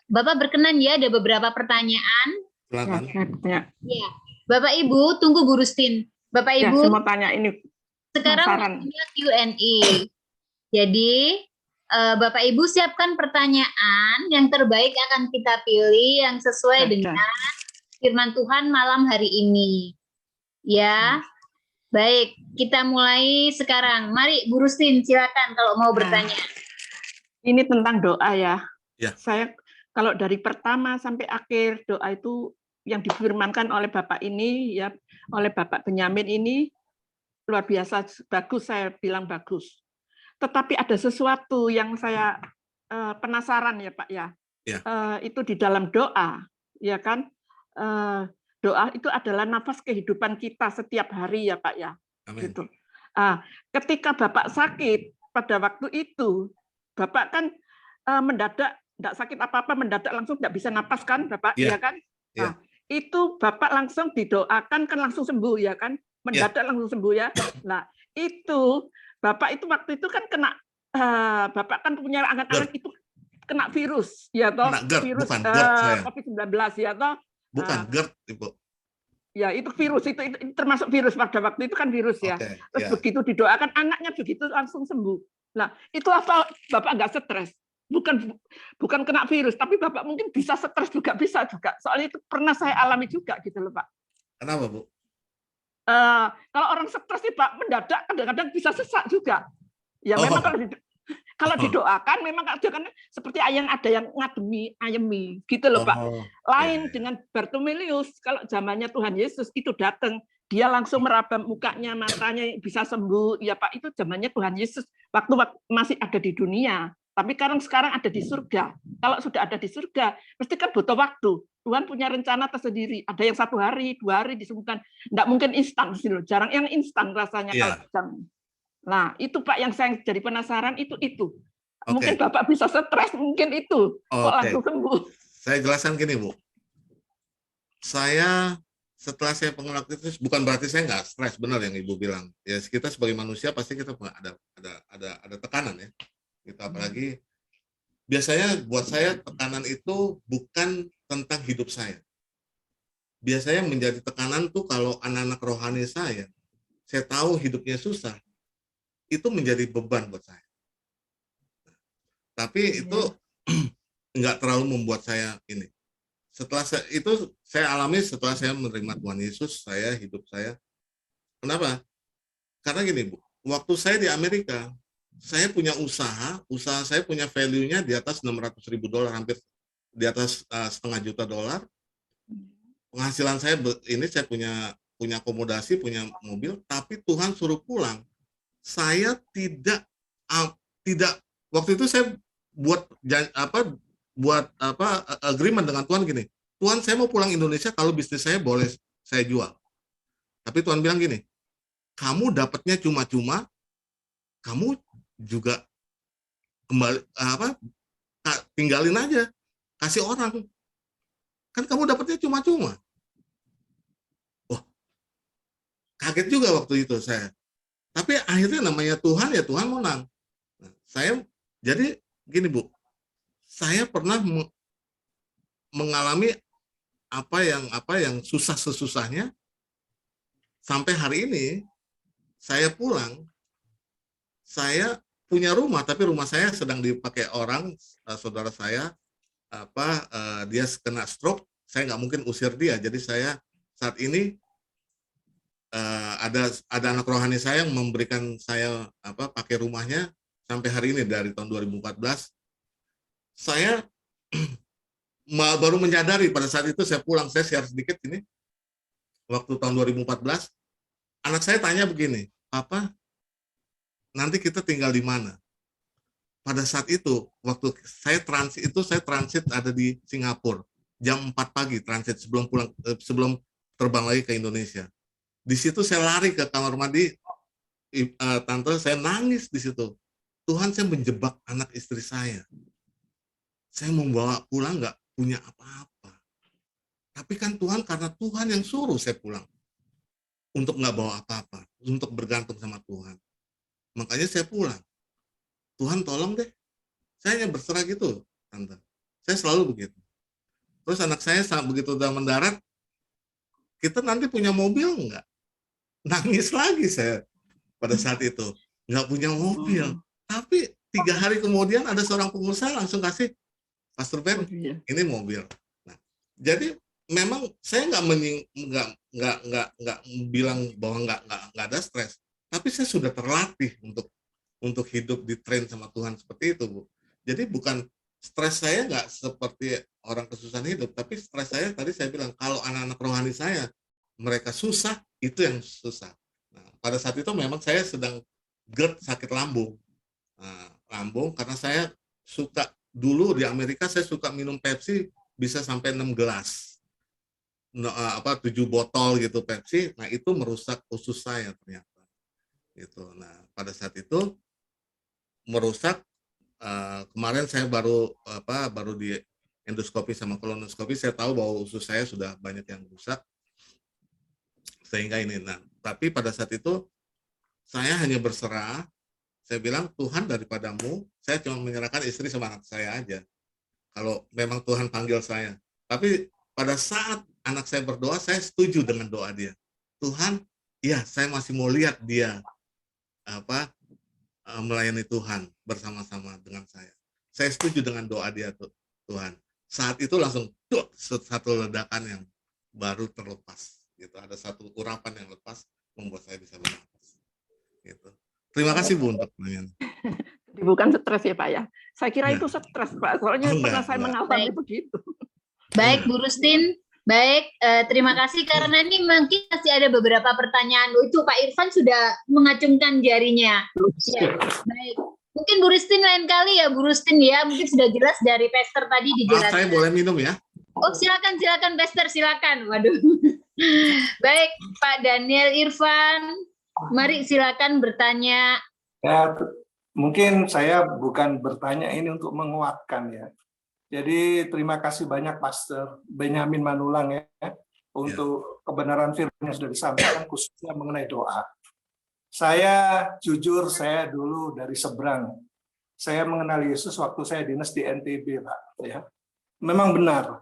Speaker 1: Bapak berkenan ya ada beberapa pertanyaan.
Speaker 10: Silakan.
Speaker 6: Ya.
Speaker 1: Ya. Bapak Ibu tunggu Bu Rustin. Bapak Ibu
Speaker 6: Saya mau tanya ini.
Speaker 1: sekarang
Speaker 6: penasaran.
Speaker 1: waktunya Q&A. Jadi Bapak Ibu siapkan pertanyaan yang terbaik akan kita pilih yang sesuai dengan firman Tuhan malam hari ini. Ya, baik, kita mulai sekarang. Mari Bu Rustin, silakan kalau mau bertanya.
Speaker 6: Ini tentang doa ya.
Speaker 10: Ya.
Speaker 6: Saya kalau dari pertama sampai akhir doa itu yang difirmankan oleh Bapak ini ya, oleh Bapak Benyamin ini luar biasa bagus, saya bilang bagus. Tetapi ada sesuatu yang saya penasaran ya Pak ya.
Speaker 10: Ya.
Speaker 6: Itu di dalam doa, ya kan? Doa itu adalah nafas kehidupan kita setiap hari ya Pak ya.
Speaker 10: Amin.
Speaker 6: Gitu. Ketika Bapak sakit pada waktu itu, Bapak kan mendadak tidak sakit apa-apa, mendadak langsung tidak bisa napas kan Bapak,
Speaker 10: ya
Speaker 6: kan?
Speaker 10: Ya.
Speaker 6: Itu Bapak langsung didoakan kan langsung sembuh ya kan? Mendadak langsung sembuh ya. Nah, itu Bapak itu waktu itu kan kena Bapak kan punya anak-anak itu kena virus ya toh, virus COVID-19 ya toh.
Speaker 10: Bukan GERD, Ibu.
Speaker 6: Ya, itu virus itu termasuk virus pada waktu itu kan virus ya. Terus begitu didoakan anaknya begitu langsung sembuh. Nah, itu apa Bapak nggak stres? Bukan kena virus, tapi Bapak mungkin bisa stres juga bisa juga. Soalnya itu pernah saya alami juga gitu loh, Pak.
Speaker 10: Kenapa, Bu?
Speaker 6: Kalau orang stres sih Pak mendadak kadang-kadang bisa sesak juga. Ya memang kalau didoakan memang kadang seperti ada yang ngademi, ayemi gitu loh Pak. Lain dengan Bartolomeus, kalau zamannya Tuhan Yesus itu datang, dia langsung meraba mukanya, matanya bisa sembuh. Ya Pak, itu zamannya Tuhan Yesus waktu masih ada di dunia. Tapi sekarang ada di surga. Kalau sudah ada di surga, pasti kan butuh waktu. Tuhan punya rencana tersendiri. Ada yang 1 hari, 2 hari disembuhkan. Nggak mungkin instan sih loh. Jarang yang instan rasanya kalau Nah, itu Pak yang saya jadi penasaran itu. Mungkin Bapak bisa stres, mungkin itu. Kok langsung sembuh.
Speaker 10: Saya jelaskan gini, Bu. Setelah saya pengelola kritis, bukan berarti saya nggak stres, benar yang Ibu bilang. Ya, kita sebagai manusia pasti kita ada tekanan ya. Gitu, apalagi biasanya buat saya tekanan itu bukan tentang hidup saya. Biasanya menjadi tekanan tuh kalau anak-anak rohani saya tahu hidupnya susah, itu menjadi beban buat saya. Tapi itu nggak terlalu membuat saya ini. Itu saya alami setelah saya menerima Tuhan Yesus, hidup saya. Kenapa? Karena gini, Bu, waktu saya di Amerika, saya punya usaha saya punya value-nya di atas $600.000, hampir di atas $500.000. Penghasilan saya ini saya punya akomodasi, punya mobil, tapi Tuhan suruh pulang. Saya tidak waktu itu saya buat agreement dengan Tuhan gini. Tuhan, saya mau pulang Indonesia kalau bisnis saya boleh saya jual. Tapi Tuhan bilang gini, kamu dapatnya cuma-cuma, kamu juga kembali tinggalin aja, kasih orang, kan kamu dapatnya cuma-cuma. Wah, kaget juga waktu itu saya. Tapi akhirnya namanya Tuhan ya Tuhan menang. Nah, saya jadi gini Bu, saya pernah mengalami apa yang susah sesusahnya sampai hari ini saya pulang, saya punya rumah, tapi rumah saya sedang dipakai orang, saudara saya, dia kena stroke, saya nggak mungkin usir dia, jadi saya saat ini ada anak rohani saya yang memberikan saya pakai rumahnya sampai hari ini dari tahun 2014. Saya baru menyadari pada saat itu saya pulang, saya share sedikit ini, waktu tahun 2014, anak saya tanya begini, Papa, nanti kita tinggal di mana? Pada saat itu, waktu saya transit ada di Singapura, jam 4 pagi transit sebelum terbang lagi ke Indonesia. Di situ saya lari ke kamar mandi, tante saya nangis di situ. Tuhan, saya menjebak anak istri saya. Saya membawa pulang nggak punya apa-apa. Tapi kan Tuhan, karena Tuhan yang suruh saya pulang. Untuk nggak bawa apa-apa, untuk bergantung sama Tuhan. Makanya saya pulang. Tuhan tolong deh. Saya hanya berserah gitu, tante. Saya selalu begitu. Terus anak saya saat begitu udah mendarat, kita nanti punya mobil nggak? Nangis lagi saya pada saat itu. Nggak punya mobil. Tapi 3 hari kemudian ada seorang pengusaha langsung kasih, Pastor Ben,
Speaker 6: Iya.
Speaker 10: ini mobil. Nah, jadi memang saya nggak bilang bahwa nggak ada stres, tapi saya sudah terlatih untuk hidup di train sama Tuhan seperti itu, Bu. Jadi bukan stres saya nggak seperti orang kesusahan hidup, tapi stres saya tadi saya bilang kalau anak-anak rohani saya mereka susah, itu yang susah. Nah, pada saat itu memang saya sedang GERD, sakit lambung. Nah, lambung karena saya suka dulu di Amerika saya suka minum Pepsi bisa sampai 6 gelas. 7 botol gitu Pepsi. Nah, itu merusak usus saya ternyata. Gitu. Nah, pada saat itu merusak. Kemarin saya baru di endoskopi sama kolonoskopi, saya tahu bahwa usus saya sudah banyak yang rusak sehingga ini. Nah, tapi pada saat itu saya hanya berserah. Saya bilang, Tuhan daripadamu, saya cuma menyerahkan istri sama anak saya aja. Kalau memang Tuhan panggil saya. Tapi pada saat anak saya berdoa, saya setuju dengan doa dia. Tuhan, ya saya masih mau lihat dia melayani Tuhan bersama-sama dengan saya. Saya setuju dengan doa dia, Tuhan. Saat itu langsung satu ledakan yang baru terlepas. Gitu. Ada satu urapan yang lepas membuat saya bisa bernapas. Gitu. Terima kasih Bu untuk pertanyaan.
Speaker 6: Jadi bukan stres ya Pak ya. Saya kira itu stres Pak. Soalnya pernah saya mengalami begitu.
Speaker 1: Baik Bu Rustin. Baik, terima kasih karena ini mungkin masih ada beberapa pertanyaan. Itu Pak Irfan sudah mengacungkan jarinya. Ya, baik. Mungkin Bu Rustin lain kali ya, Bu Rustin ya. Mungkin sudah jelas dari Pastor tadi dijelaskan.
Speaker 10: Saya boleh minum ya?
Speaker 1: Oh silakan Pastor, silakan. Waduh. Baik, Pak Daniel Irfan, mari silakan bertanya.
Speaker 11: Ya, mungkin saya bukan bertanya ini untuk menguatkan ya. Jadi terima kasih banyak Pastor Benyamin Manulang ya untuk kebenaran firman yang sudah disampaikan khususnya mengenai doa. Saya jujur, saya dulu dari seberang. Saya mengenal Yesus waktu saya dinas di NTB, Pak. Ya, memang benar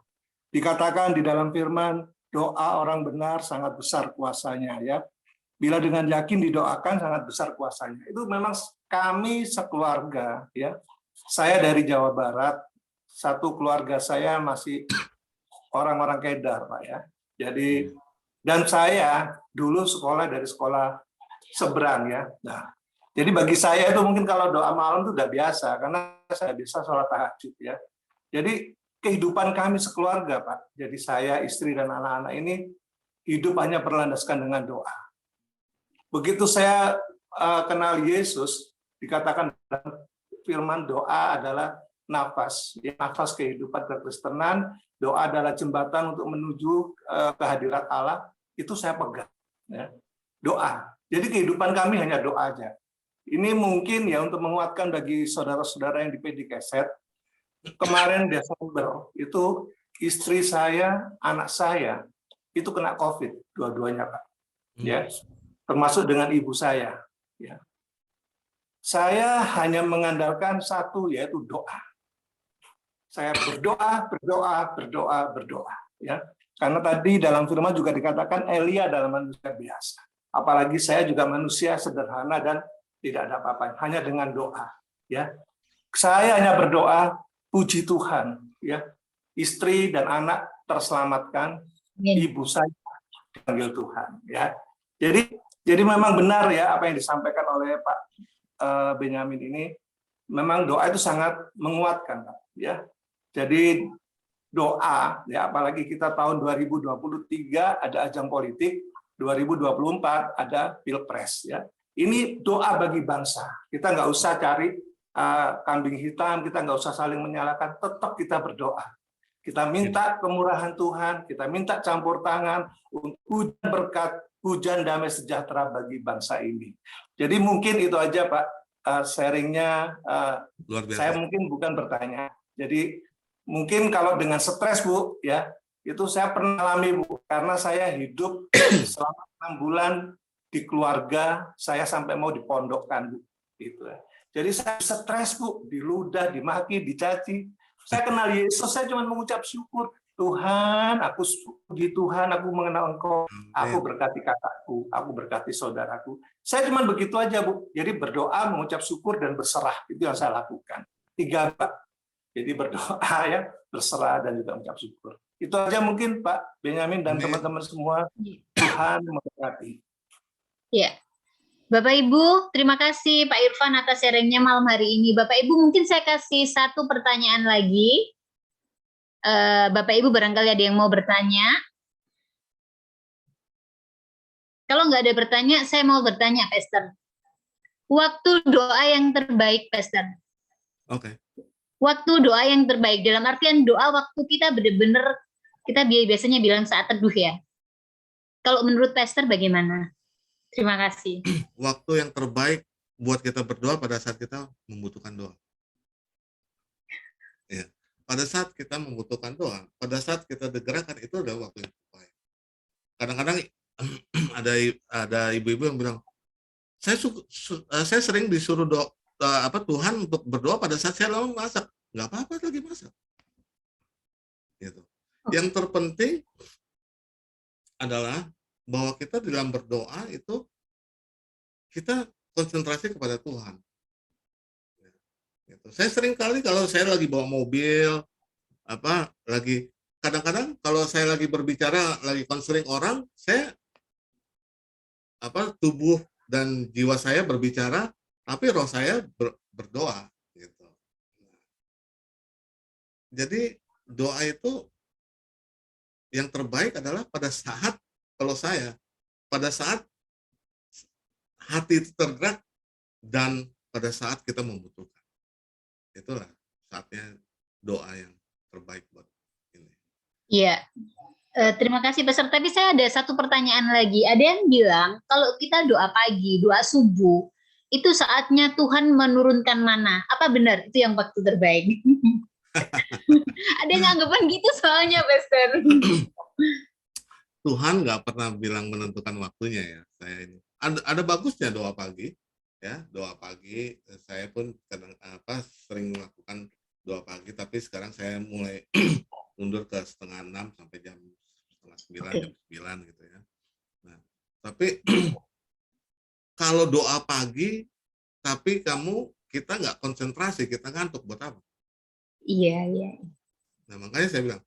Speaker 11: dikatakan di dalam firman doa orang benar sangat besar kuasanya ya. Bila dengan yakin didoakan sangat besar kuasanya. Itu memang kami sekeluarga ya. Saya dari Jawa Barat. Satu keluarga saya masih orang-orang Kedar, Pak ya. Jadi dan saya dulu sekolah dari sekolah seberang ya. Nah, jadi bagi saya itu mungkin kalau doa malam itu udah biasa karena saya bisa sholat tahajud ya. Jadi kehidupan kami sekeluarga, Pak. Jadi saya, istri dan anak-anak ini hidup hanya berlandaskan dengan doa. Begitu saya kenal Yesus, dikatakan dalam firman doa adalah nafas, ya, nafas kehidupan kekristenan, doa adalah jembatan untuk menuju kehadirat Allah, itu saya pegang. Ya. Doa. Jadi kehidupan kami hanya doa aja. Ini mungkin ya untuk menguatkan bagi saudara-saudara yang di PD Keset, kemarin Desember, itu istri saya, anak saya, itu kena COVID, dua-duanya Pak. Ya, termasuk dengan ibu saya. Ya. Saya hanya mengandalkan satu, yaitu doa. Saya berdoa. Ya. Karena tadi dalam firman juga dikatakan Elia adalah manusia biasa. Apalagi saya juga manusia sederhana dan tidak ada apa-apa, hanya dengan doa. Ya. Saya hanya berdoa, puji Tuhan. Ya. Istri dan anak terselamatkan, ibu saya dipanggil Tuhan. Ya. Jadi memang benar ya apa yang disampaikan oleh Pak Benyamin ini, memang doa itu sangat menguatkan, Pak. Ya. Jadi doa, ya apalagi kita tahun 2023 ada ajang politik, 2024 ada pilpres. Ya. Ini doa bagi bangsa. Kita nggak usah cari kambing hitam, kita nggak usah saling menyalahkan, tetap kita berdoa. Kita minta kemurahan Tuhan, kita minta campur tangan untuk hujan berkat, hujan damai sejahtera bagi bangsa ini. Jadi mungkin itu aja Pak sharingnya.
Speaker 10: Luar biasa.
Speaker 11: Saya mungkin bukan bertanya. Jadi mungkin kalau dengan stres Bu, ya itu saya pernah alami Bu, karena saya hidup selama 6 bulan di keluarga, saya sampai mau dipondokkan Bu. Gitu. Jadi saya stres Bu, diludah, dimaki, dicaci. Saya kenal Yesus, saya cuma mengucap syukur. Tuhan, aku puji Tuhan, aku mengenal Engkau, aku berkati kakakku, aku berkati saudaraku. Saya cuma begitu aja, Bu. Jadi berdoa, mengucap syukur, dan berserah. Itu yang saya lakukan. 3, Pak. Jadi berdoa, ya, berserah, dan juga mengucap syukur. Itu aja mungkin, Pak Benyamin dan teman-teman semua. Tuhan memberkati.
Speaker 1: Ya. Bapak Ibu, terima kasih Pak Irfan atas sharingnya malam hari ini. Bapak Ibu, mungkin saya kasih satu pertanyaan lagi. Bapak Ibu barangkali ada yang mau bertanya. Kalau nggak ada bertanya, saya mau bertanya, Pastor. Waktu doa yang terbaik, Pastor.
Speaker 10: Oke.
Speaker 1: Waktu doa yang terbaik, dalam artian doa waktu kita benar-benar, kita biasanya bilang saat teduh ya. Kalau menurut Pastor bagaimana? Terima kasih.
Speaker 10: Waktu yang terbaik buat kita berdoa pada saat kita membutuhkan doa. Ya. Pada saat kita membutuhkan doa, pada saat kita digerakkan, itu adalah waktu yang terbaik. Kadang-kadang ada ibu-ibu yang bilang, saya sering disuruh Tuhan untuk berdoa pada saat saya lama masak. Nggak apa-apa lagi masak. Gitu. Yang terpenting adalah bahwa kita dalam berdoa itu kita konsentrasi kepada Tuhan. Gitu. Saya sering kali kalau saya lagi bawa mobil, kadang-kadang kalau saya lagi berbicara, lagi konseling orang, saya tubuh dan jiwa saya berbicara, tapi roh saya berdoa. Gitu. Jadi doa itu yang terbaik adalah pada saat pada saat hati itu tergerak dan pada saat kita membutuhkan. Itulah saatnya doa yang terbaik buat ini.
Speaker 1: Iya, terima kasih Pastor. Tapi saya ada satu pertanyaan lagi. Ada yang bilang kalau kita doa pagi, doa subuh, itu saatnya Tuhan menurunkan mana. Apa benar itu yang waktu terbaik? Ada yang anggapan gitu soalnya, Pastor.
Speaker 10: Tuhan nggak pernah bilang menentukan waktunya ya. Saya ini ada bagusnya doa pagi. Ya, doa pagi, saya pun sering melakukan doa pagi, tapi sekarang saya mulai mundur ke 5:30 sampai jam 8:30, jam 9 gitu ya. Nah, tapi kalau doa pagi, tapi kita nggak konsentrasi, kita ngantuk, buat apa?
Speaker 1: Iya.
Speaker 10: Nah, makanya saya bilang,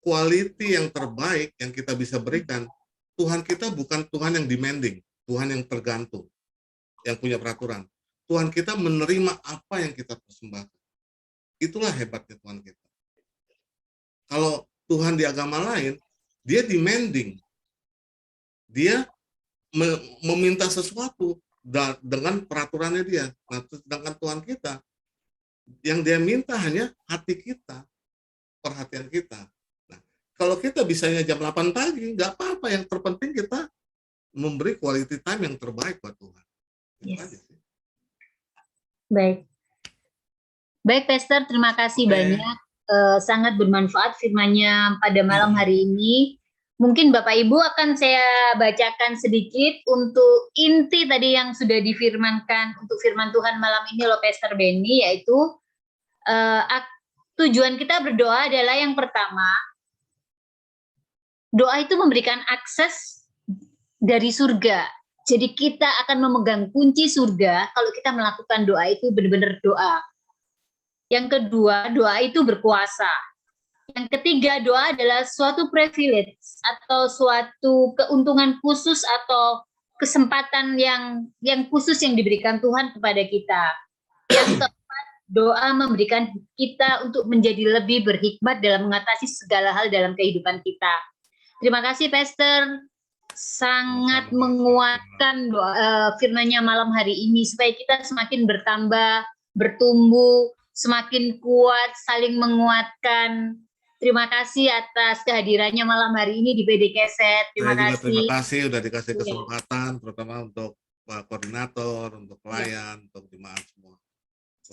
Speaker 10: quality yang terbaik yang kita bisa berikan, Tuhan kita bukan Tuhan yang demanding, Tuhan yang tergantung, yang punya peraturan. Tuhan kita menerima apa yang kita persembahkan. Itulah hebatnya Tuhan kita. Kalau Tuhan di agama lain, dia demanding. Dia meminta sesuatu dengan peraturannya dia. Nah, sedangkan Tuhan kita, yang dia minta hanya hati kita, perhatian kita. Nah, kalau kita bisanya jam 8 pagi, nggak apa-apa. Yang terpenting kita memberi quality time yang terbaik buat Tuhan.
Speaker 1: Yes. Baik, Pastor, terima kasih banyak. Sangat bermanfaat firman-Nya pada malam hari ini. Mungkin Bapak Ibu akan saya bacakan sedikit untuk inti tadi yang sudah difirmankan untuk firman Tuhan malam ini loh Pastor Benny, yaitu tujuan kita berdoa adalah yang pertama, doa itu memberikan akses dari surga. Jadi kita akan memegang kunci surga kalau kita melakukan doa itu benar-benar doa. Yang kedua, doa itu berkuasa. Yang ketiga, doa adalah suatu privilege atau suatu keuntungan khusus atau kesempatan yang khusus yang diberikan Tuhan kepada kita. Yang keempat, doa memberikan kita untuk menjadi lebih berhikmat dalam mengatasi segala hal dalam kehidupan kita. Terima kasih, Pastor. Sangat menguatkan firman-Nya malam hari ini supaya kita semakin bertambah, bertumbuh, semakin kuat, saling menguatkan. Terima kasih atas kehadirannya malam hari ini di PD Keset. Terima kasih.
Speaker 10: Terima kasih sudah dikasih kesempatan, terutama untuk koordinator, untuk pelayan, untuk jemaat semua.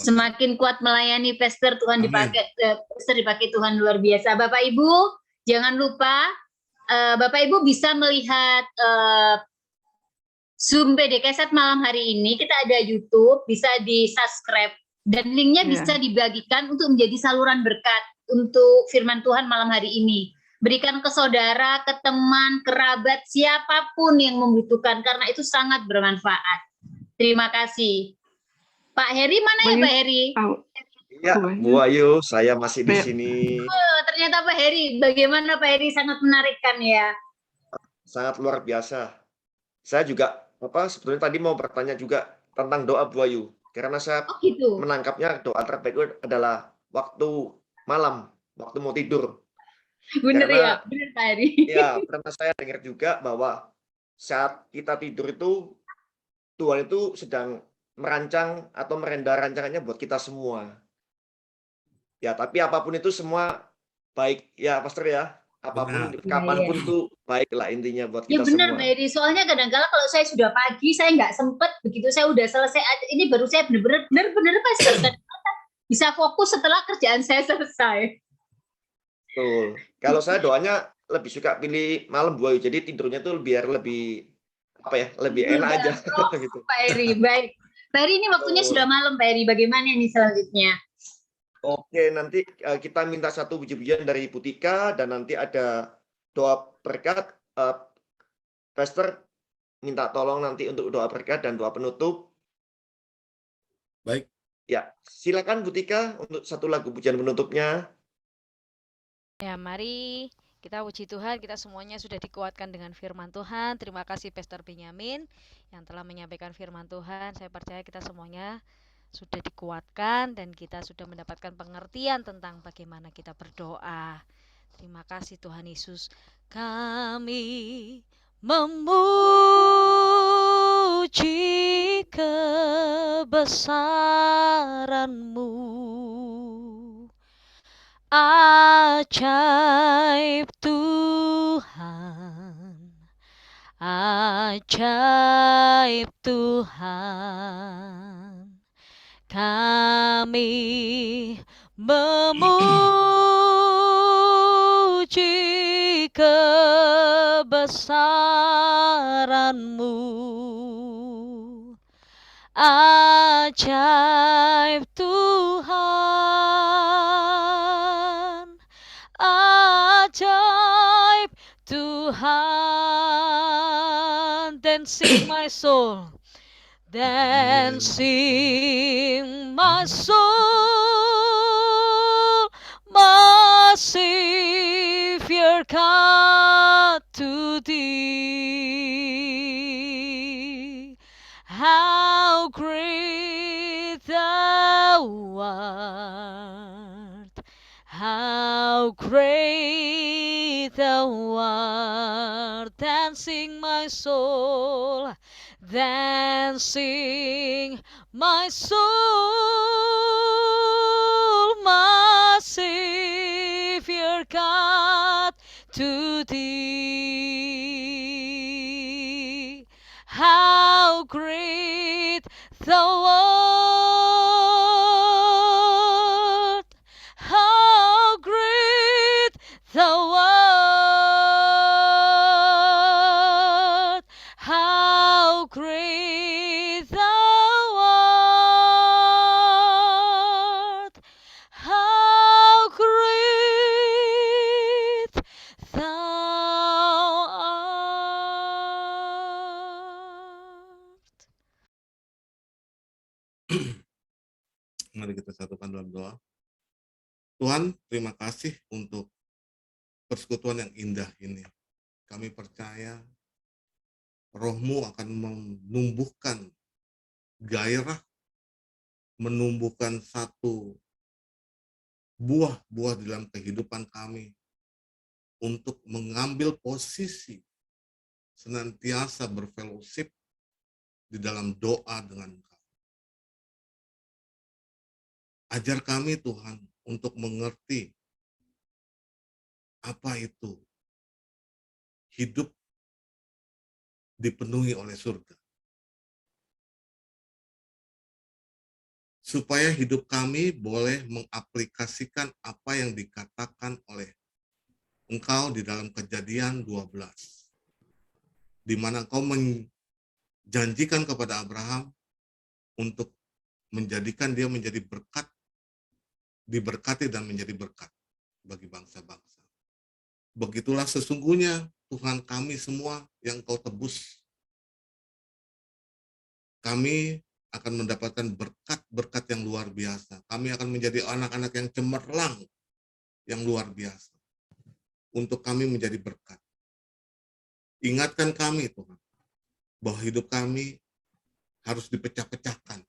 Speaker 1: Semakin kuat melayani Pastor, Tuhan dipakai Tuhan luar biasa. Bapak Ibu, jangan lupa Bapak Ibu bisa melihat Zoom PD Keset malam hari ini. Kita ada YouTube, bisa di-subscribe dan linknya bisa dibagikan untuk menjadi saluran berkat untuk firman Tuhan malam hari ini. Berikan ke saudara, ke teman, kerabat, siapapun yang membutuhkan, karena itu sangat bermanfaat. Terima kasih. Pak Heri mana ya Pak Heri?
Speaker 3: Iya, Bu Ayu, saya masih di sini.
Speaker 1: Oh, ternyata Pak Heri. Bagaimana Pak Heri? Sangat menarikkan ya.
Speaker 3: Sangat luar biasa. Saya juga sebetulnya tadi mau bertanya juga tentang doa Bu Ayu. Karena saya
Speaker 1: gitu.
Speaker 3: menangkapnya doa terbaik itu adalah waktu malam, waktu mau tidur.
Speaker 1: Benar
Speaker 3: Karena,
Speaker 1: ya, benar Pak Heri.
Speaker 3: Ya, karena saya dengar juga bahwa saat kita tidur itu Tuhan itu sedang merancang atau merenda rancangannya buat kita semua. Ya, tapi apapun itu semua baik ya, Pastor ya. Apapun, kapanpun tuh baik lah intinya buat
Speaker 1: Ya
Speaker 3: kita
Speaker 1: benar
Speaker 3: semua.
Speaker 1: Mbak Eri, soalnya kadang-kala kalau saya sudah pagi, saya nggak sempet, begitu saya udah selesai, ini baru saya benar-benar Pastor, bisa fokus setelah kerjaan saya selesai.
Speaker 3: Betul. Kalau saya doanya lebih suka pilih malam Bu Ayu, jadi tidurnya tuh biar lebih lebih enak aja. Gitu.
Speaker 1: Pak Eri, baik. Pak Eri, ini waktunya sudah malam Pak Eri, bagaimana nih selanjutnya?
Speaker 3: Oke, nanti kita minta satu puji-pujian dari Bu Tika, dan nanti ada doa berkat. Pastor minta tolong nanti untuk doa berkat dan doa penutup.
Speaker 10: Baik.
Speaker 3: Ya, silakan Bu Tika untuk satu lagu pujian penutupnya.
Speaker 9: Ya, mari kita puji Tuhan, kita semuanya sudah dikuatkan dengan firman Tuhan. Terima kasih Pastor Benyamin yang telah menyampaikan firman Tuhan. Saya percaya kita semuanya sudah dikuatkan dan kita sudah mendapatkan pengertian tentang bagaimana kita berdoa. Terima kasih Tuhan Yesus. Kami memuji kebesaran-Mu. Ajaib Tuhan, ajaib Tuhan, kami memuji kebesaran-Mu. Ajaib Tuhan, ajaib Tuhan. Then sing my soul, then sing my soul, my Savior God, to Thee. How great Thou art, how great Thou art. Then sing my soul, then sing my soul, my Savior God, to Thee. How great Thou art, how great Thou art, how great Thou art, how great Thou art.
Speaker 10: Mari kita satukan dalam doa. Tuhan, terima kasih untuk persekutuan yang indah ini. Kami percaya Roh-Mu akan menumbuhkan gairah, menumbuhkan satu buah-buah di dalam kehidupan kami untuk mengambil posisi senantiasa berfellowship di dalam doa dengan Engkau. Ajar kami Tuhan untuk mengerti apa itu hidup dipenuhi oleh surga. Supaya hidup kami boleh mengaplikasikan apa yang dikatakan oleh Engkau di dalam Kejadian 12. Di mana Engkau menjanjikan kepada Abraham untuk menjadikan dia menjadi berkat, diberkati dan menjadi berkat. bagi bangsa-bangsa. Begitulah sesungguhnya Tuhan kami semua yang Kau tebus. Kami akan mendapatkan berkat-berkat yang luar biasa. Kami akan menjadi anak-anak yang cemerlang, yang luar biasa. Untuk kami menjadi berkat. Ingatkan kami, Tuhan, bahwa hidup kami harus dipecah-pecahkan.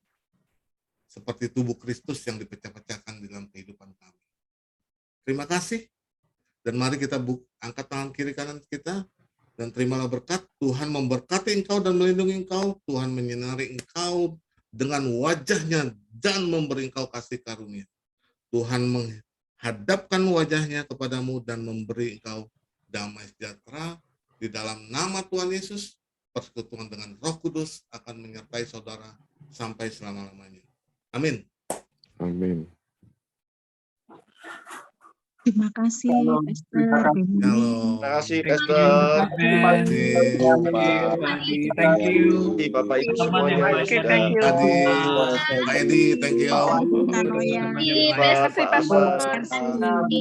Speaker 10: Seperti tubuh Kristus yang dipecah-pecahkan di dalam kehidupan kami. Terima kasih. Dan mari kita angkat tangan kiri kanan kita dan terimalah berkat. Tuhan memberkati engkau dan melindungi engkau. Tuhan menyinari engkau dengan wajahnya dan memberi engkau kasih karunia. Tuhan menghadapkan wajahnya kepadamu dan memberi engkau damai sejahtera. Di dalam nama Tuhan Yesus, persekutuan dengan Roh Kudus akan menyertai saudara sampai selama-lamanya. Amin.
Speaker 5: Amin.
Speaker 12: Terima kasih, Pastor.
Speaker 10: Halo.
Speaker 3: Terima kasih,
Speaker 8: Thank
Speaker 3: Pastor.
Speaker 8: you, Pak Thank you.
Speaker 3: Bapak Ibu
Speaker 8: Teman yang
Speaker 3: semuanya
Speaker 8: baik.
Speaker 3: sudah
Speaker 6: Thank you.
Speaker 10: Adi, Pak Edi, thank you.
Speaker 12: Kak Roya.
Speaker 3: Pak
Speaker 6: kasih, Pak
Speaker 3: Ahmad,
Speaker 6: Pastor.
Speaker 3: Pak Effendi,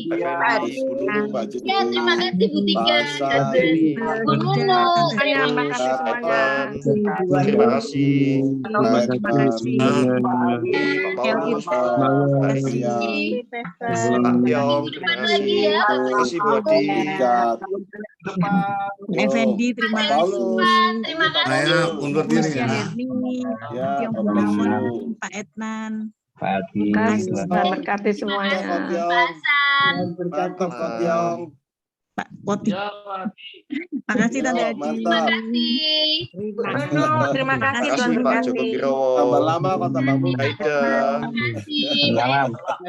Speaker 3: Bu Nunu, Pak Joko,
Speaker 1: Ya, terima kasih Bu Tika. Bu Nunu,
Speaker 6: Terima
Speaker 1: terima
Speaker 6: kasih
Speaker 1: kasih.
Speaker 6: semuanya.
Speaker 3: terima kasih.
Speaker 12: Terima kasih.
Speaker 3: Pak Paulus, Pak Edi, Pak Tiong, terima
Speaker 1: Selamat
Speaker 3: kasih.
Speaker 1: lagi ya.
Speaker 3: Terima kasih Bu Adi.
Speaker 12: Effendi, terima kasih.
Speaker 1: Terima kasih.
Speaker 10: Saya undur diri
Speaker 12: Mas
Speaker 10: ya.
Speaker 12: Yerni, Tiong Gunawan, Pak Etnan.
Speaker 6: Terima kasih. Tuhan berkati
Speaker 1: Terima
Speaker 6: semuanya.
Speaker 1: kasih Basan.
Speaker 3: Mantap, Pak Tiong.
Speaker 12: Pak Poti. Terima kasih Tante Adi.
Speaker 1: Terima kasih.
Speaker 6: Nunu, terima kasih.
Speaker 3: Terima
Speaker 6: Tuhan
Speaker 3: kasih Pak
Speaker 6: berkati.
Speaker 3: Joko Birowo.
Speaker 5: Tambah lama kok tambah muda.
Speaker 3: Aida.
Speaker 1: Terima kasih.